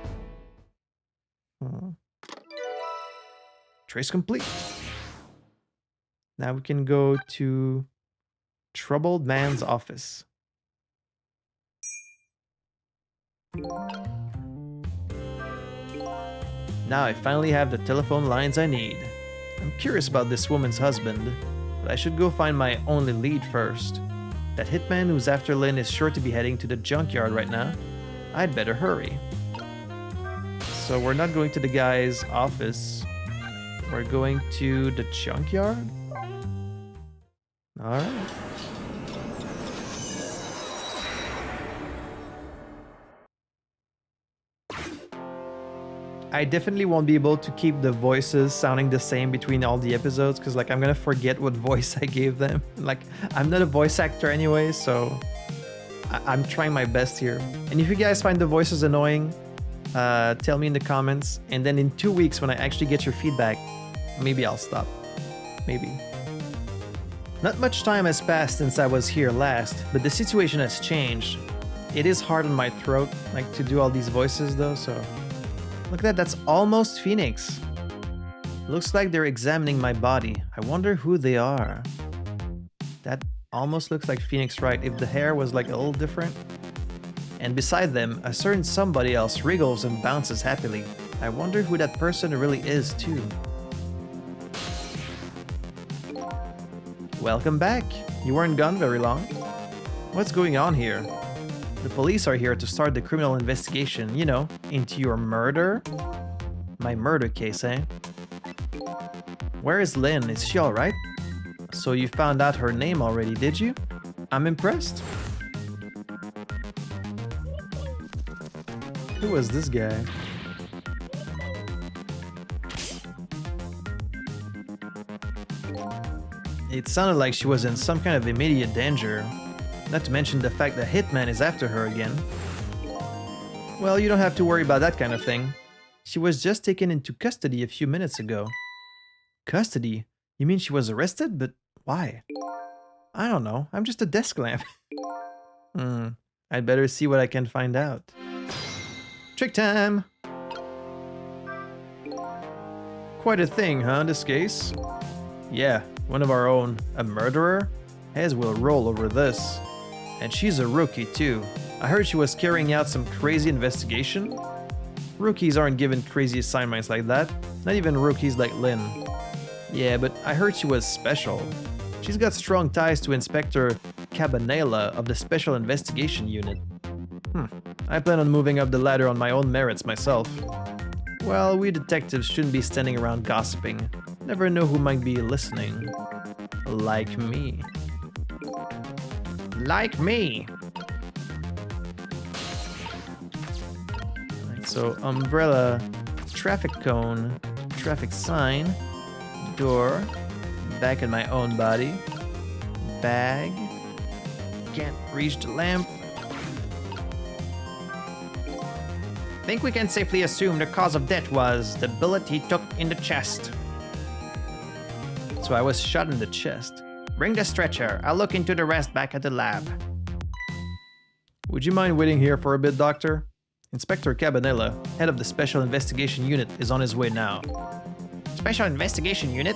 Trace complete. Now we can go to Troubled Man's office. Now I finally have the telephone lines I need. I'm curious about this woman's husband, but I should go find my only lead first. That hitman who's after Lynn is sure to be heading to the junkyard right now. I'd better hurry. So we're not going to the guy's office. We're going to the junkyard? Alright. I definitely won't be able to keep the voices sounding the same between all the episodes because like I'm gonna forget what voice I gave them. Like I'm not a voice actor anyway, so I'm trying my best here. And if you guys find the voices annoying, tell me in the comments. And then in 2 weeks when I actually get your feedback, maybe I'll stop. Maybe. Not much time has passed since I was here last, but the situation has changed. It is hard on my throat, like to do all these voices though, so... Look at that, that's almost Phoenix. Looks like they're examining my body. I wonder who they are. That almost looks like Phoenix, right? If the hair was like a little different. And beside them, a certain somebody else wriggles and bounces happily. I wonder who that person really is too. Welcome back. You weren't gone very long. What's going on here? The police are here to start the criminal investigation, you know, into your murder. My murder case, eh? Where is Lynn? Is she alright? So you found out her name already, did you? I'm impressed. Who was this guy? It sounded like she was in some kind of immediate danger. Not to mention the fact that Hitman is after her again. Well, you don't have to worry about that kind of thing. She was just taken into custody a few minutes ago. Custody? You mean she was arrested? But why? I don't know. I'm just a desk lamp. I'd better see what I can find out. Trick time! Quite a thing, huh, this case? Yeah, one of our own. A murderer? Heads will roll over this. And she's a rookie, too. I heard she was carrying out some crazy investigation. Rookies aren't given crazy assignments like that. Not even rookies like Lynn. Yeah, but I heard she was special. She's got strong ties to Inspector Cabanela of the Special Investigation Unit. I plan on moving up the ladder on my own merits myself. Well, we detectives shouldn't be standing around gossiping. Never know who might be listening. Like me. Like me! Right, so, umbrella, traffic cone, traffic sign, door, back in my own body, bag, can't reach the lamp. Think we can safely assume the cause of death was the bullet he took in the chest. So I was shot in the chest. Bring the stretcher. I'll look into the rest back at the lab. Would you mind waiting here for a bit, Doctor? Inspector Cabanela, head of the Special Investigation Unit, is on his way now. Special Investigation Unit?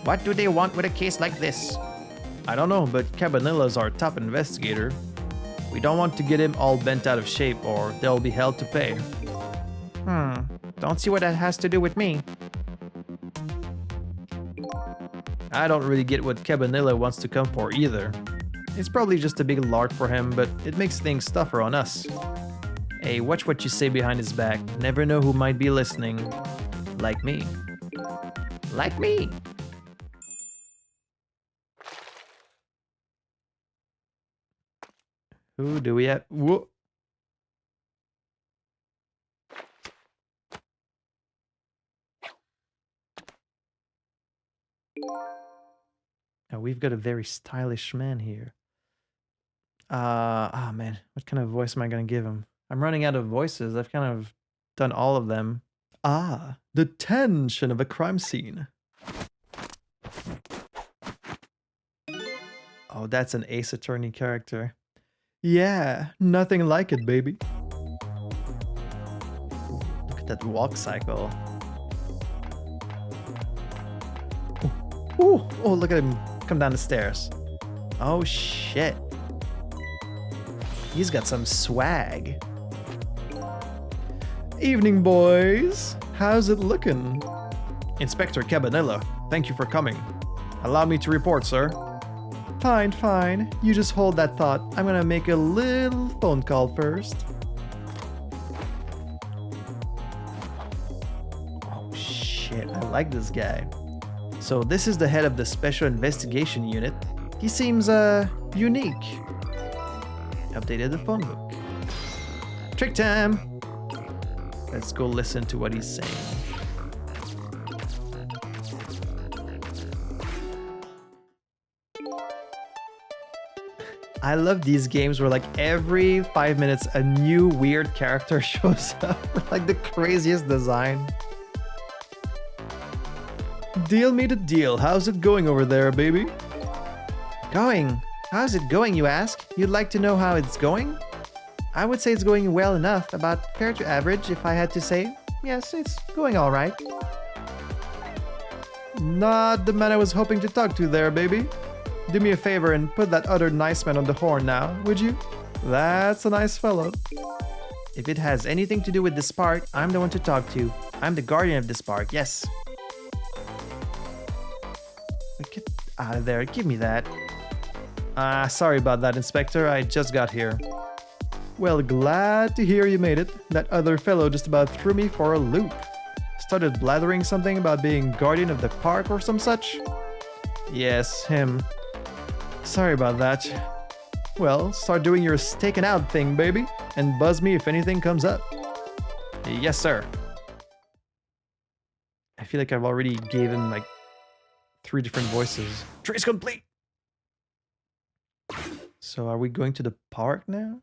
What do they want with a case like this? I don't know, but Cabanela's our top investigator. We don't want to get him all bent out of shape or they'll be held to pay. Don't see what that has to do with me. I don't really get what Cabanela wants to come for either. It's probably just a big lark for him, but it makes things tougher on us. Hey, watch what you say behind his back. Never know who might be listening. Like me. Like me! Who do we have? Whoa! Now we've got a very stylish man here. Man, what kind of voice am I gonna give him? I'm running out of voices. I've kind of done all of them. The tension of a crime scene. Oh, that's an Ace Attorney character. Yeah, nothing like it, baby. Look at that walk cycle. Ooh, oh, look at him come down the stairs. Oh, shit. He's got some swag. Evening, boys. How's it looking? Inspector Cabanela, thank you for coming. Allow me to report, sir. Fine, fine. You just hold that thought. I'm gonna make a little phone call first. Oh, shit. I like this guy. So this is the head of the Special Investigation Unit. He seems, unique. Updated the phone book. Trick time! Let's go listen to what he's saying. I love these games where like every 5 minutes a new weird character shows up. Like the craziest design. Deal me the deal. How's it going over there, baby? Going? How's it going, you ask? You'd like to know how it's going? I would say it's going well enough, about fair to average if I had to say. Yes, it's going alright. Not the man I was hoping to talk to there, baby. Do me a favor and put that other nice man on the horn now, would you? That's a nice fellow. If it has anything to do with this park, I'm the one to talk to. I'm the guardian of this park, yes. Get out of there, give me that. Sorry about that, Inspector, I just got here. Well, glad to hear you made it. That other fellow just about threw me for a loop. Started blathering something about being guardian of the park or some such? Yes, him. Sorry about that. Well, start doing your staking out thing, baby, and buzz me if anything comes up. Yes, sir. I feel like I've already gave him like 3 different voices. Trace complete! So are we going to the park now?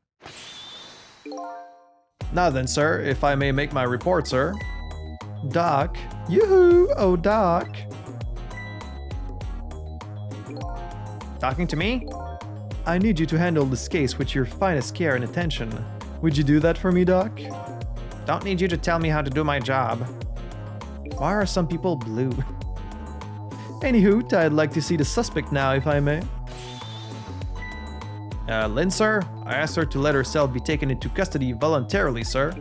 Now then, sir, if I may make my report, sir. Doc. Yoo-hoo! Oh, Doc. Talking to me? I need you to handle this case with your finest care and attention. Would you do that for me, Doc? Don't need you to tell me how to do my job. Why are some people blue? Anywho, I'd like to see the suspect now, if I may. Lynn, sir? I asked her to let herself be taken into custody voluntarily, sir.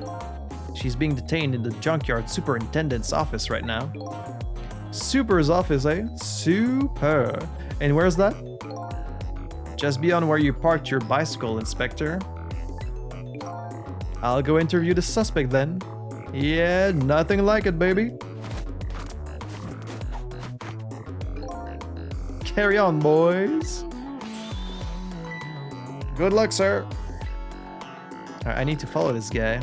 She's being detained in the junkyard superintendent's office right now. Super's office, eh? Super. And where's that? Just beyond where you parked your bicycle, Inspector. I'll go interview the suspect then. Yeah, nothing like it, baby. Carry on, boys. Good luck, sir. Alright, I need to follow this guy.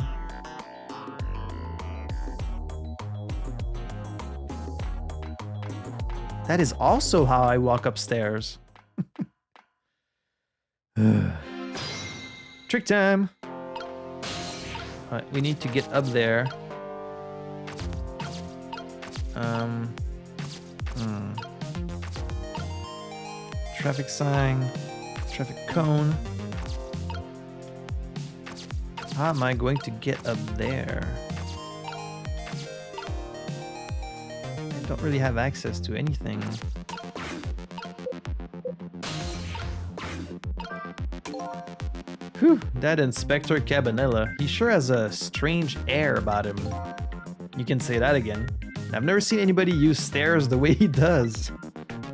That is also how I walk upstairs. Trick time. Alright, we need to get up there. Traffic sign, traffic cone. How am I going to get up there? I don't really have access to anything. Whew, that Inspector Cabanella, he sure has a strange air about him. You can say that again. I've never seen anybody use stairs the way he does.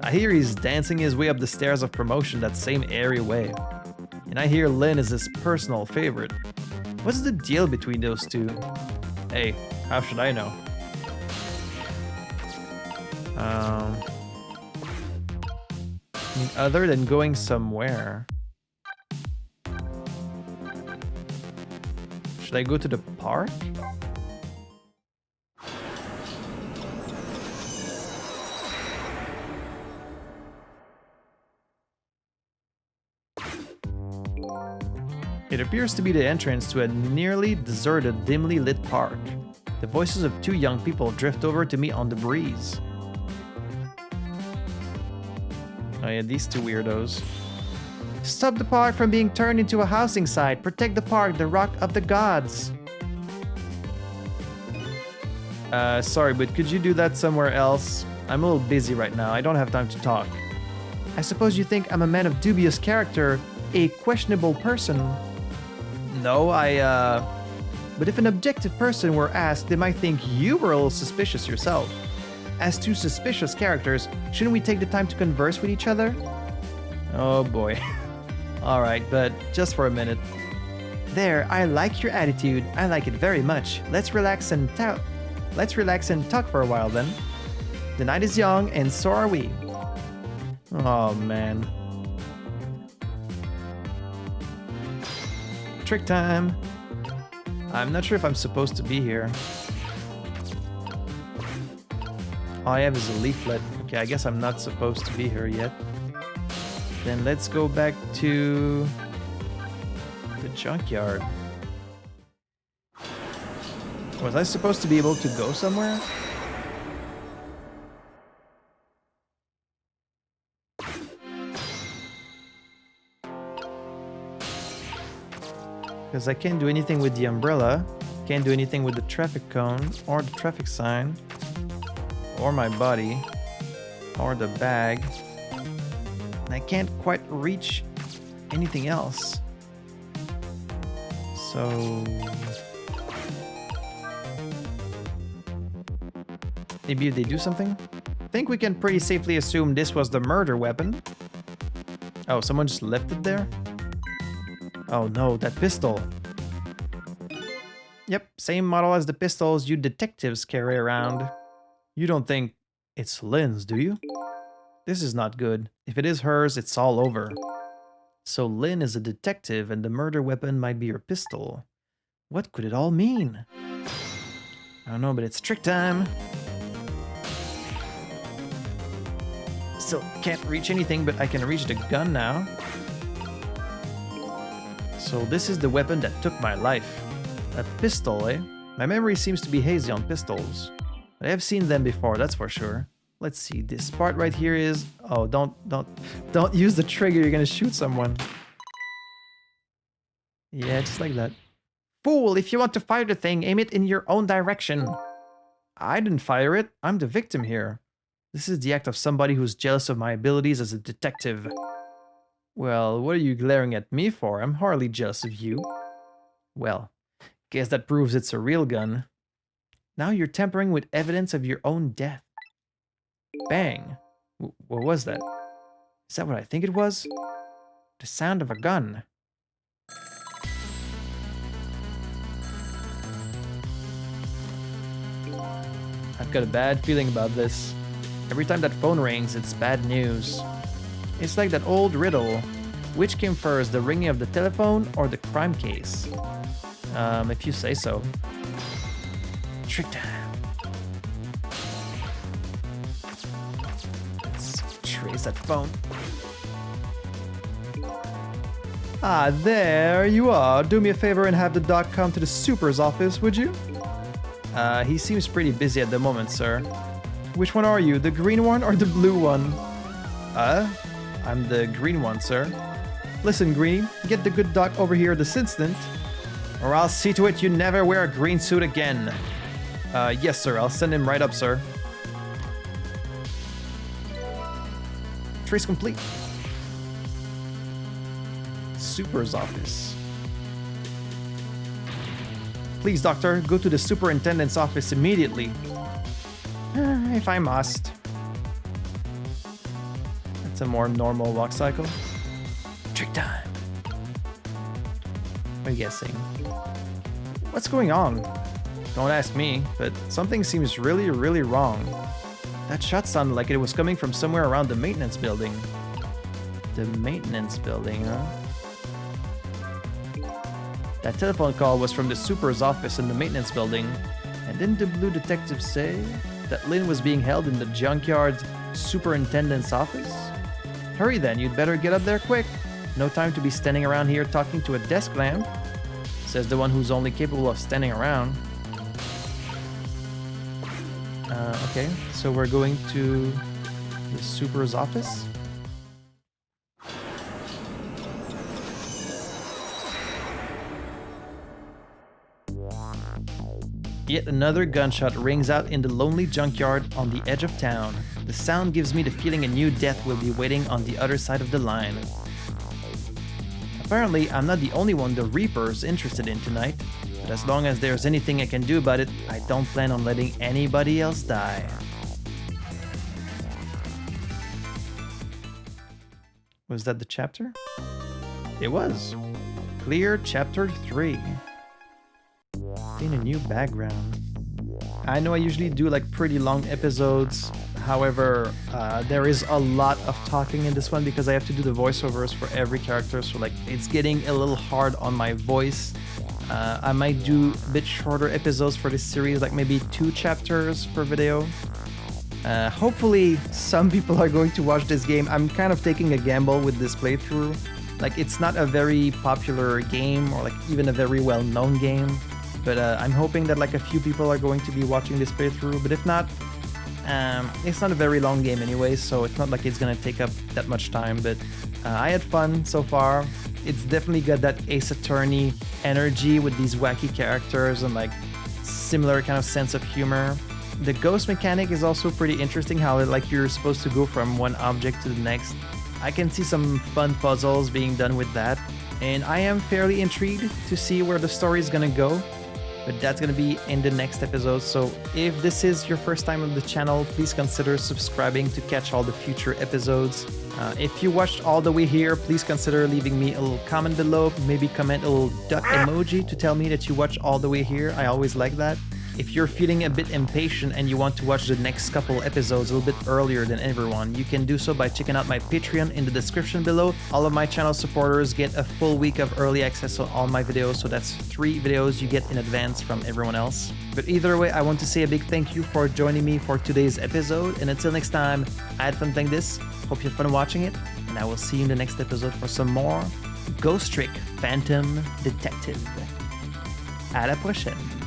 I hear he's dancing his way up the stairs of promotion that same airy way. And I hear Lynn is his personal favorite. What's the deal between those two? Hey, how should I know? I mean, other than going somewhere. Should I go to the park? It appears to be the entrance to a nearly deserted, dimly lit park. The voices of two young people drift over to me on the breeze. Oh yeah, these two weirdos. Stop the park from being turned into a housing site. Protect the park, the rock of the gods. Sorry, but could you do that somewhere else? I'm a little busy right now. I don't have time to talk. I suppose you think I'm a man of dubious character, a questionable person. No, But if an objective person were asked, they might think you were a little suspicious yourself. As two suspicious characters, shouldn't we take the time to converse with each other? Oh boy. Alright, but just for a minute. There, I like your attitude. I like it very much. Let's relax and talk for a while then. The night is young, and so are we. Oh man. Trick time. I'm not sure if I'm supposed to be here. All I have is a leaflet. Okay, I guess I'm not supposed to be here yet. Then let's go back to the junkyard. Was I supposed to be able to go somewhere? Because I can't do anything with the umbrella, can't do anything with the traffic cone, or the traffic sign, or my body, or the bag. And I can't quite reach anything else. So... maybe they do something? I think we can pretty safely assume this was the murder weapon. Oh, someone just left it there? Oh no, that pistol. Yep, same model as the pistols you detectives carry around. You don't think it's Lynn's, do you? This is not good. If it is hers, it's all over. So Lynn is a detective and the murder weapon might be her pistol. What could it all mean? I don't know, but it's trick time. Still can't reach anything, but I can reach the gun now. So this is the weapon that took my life. A pistol, eh? My memory seems to be hazy on pistols. I have seen them before, that's for sure. Let's see, this part right here is... Oh, don't use the trigger, you're gonna shoot someone. Yeah, just like that. Fool, if you want to fire the thing, aim it in your own direction. I didn't fire it, I'm the victim here. This is the act of somebody who's jealous of my abilities as a detective. Well, what are you glaring at me for? I'm hardly jealous of you. Well, guess that proves it's a real gun. Now you're tampering with evidence of your own death. Bang. What was that? Is that what I think it was? The sound of a gun. I've got a bad feeling about this. Every time that phone rings, it's bad news. It's like that old riddle. Which came first, the ringing of the telephone or the crime case? If you say so. Trick time. Let's trace that phone. Ah, there you are. Do me a favor and have the doc come to the super's office, would you? He seems pretty busy at the moment, sir. Which one are you, the green one or the blue one? I'm the green one, sir. Listen, Greenie, get the good doc over here this instant, or I'll see to it you never wear a green suit again. Yes, sir, I'll send him right up, sir. Trace complete. Super's office. Please, doctor, go to the superintendent's office immediately. If I must. That's a more normal walk cycle. Trick time. What are you guessing? What's going on? Don't ask me, but something seems really, really wrong. That shot sounded like it was coming from somewhere around the maintenance building. The maintenance building, huh? That telephone call was from the super's office in the maintenance building. And didn't the blue detective say that Lynn was being held in the junkyard superintendent's office? Hurry then, you'd better get up there quick. No time to be standing around here talking to a desk lamp, says the one who's only capable of standing around. Okay, so we're going to the super's office. Yet another gunshot rings out in the lonely junkyard on the edge of town. The sound gives me the feeling a new death will be waiting on the other side of the line. Apparently, I'm not the only one the Reaper's interested in tonight, but as long as there's anything I can do about it, I don't plan on letting anybody else die. Was that the chapter? It was. Clear Chapter 3. In a new background. I know I usually do like pretty long episodes. However, there is a lot of talking in this one because I have to do the voiceovers for every character. So like it's getting a little hard on my voice. I might do a bit shorter episodes for this series, like maybe 2 chapters per video. Hopefully some people are going to watch this game. I'm kind of taking a gamble with this playthrough. Like it's not a very popular game or like even a very well-known game. But I'm hoping that like a few people are going to be watching this playthrough. But if not, it's not a very long game anyway, so it's not like it's gonna take up that much time. But I had fun so far. It's definitely got that Ace Attorney energy with these wacky characters and like similar kind of sense of humor. The ghost mechanic is also pretty interesting, how like you're supposed to go from one object to the next. I can see some fun puzzles being done with that, and I am fairly intrigued to see where the story is gonna go. But that's gonna be in the next episode, so if this is your first time on the channel, please consider subscribing to catch all the future episodes. If you watched all the way here, please consider leaving me a little comment below, maybe comment a little duck emoji to tell me that you watched all the way here. I always like that. If you're feeling a bit impatient and you want to watch the next couple episodes a little bit earlier than everyone, you can do so by checking out my Patreon in the description below. All of my channel supporters get a full week of early access on all my videos, so that's 3 videos you get in advance from everyone else. But either way, I want to say a big thank you for joining me for today's episode, and until next time, I had fun playing this, hope you had fun watching it, and I will see you in the next episode for some more Ghost Trick Phantom Detective. À la prochaine!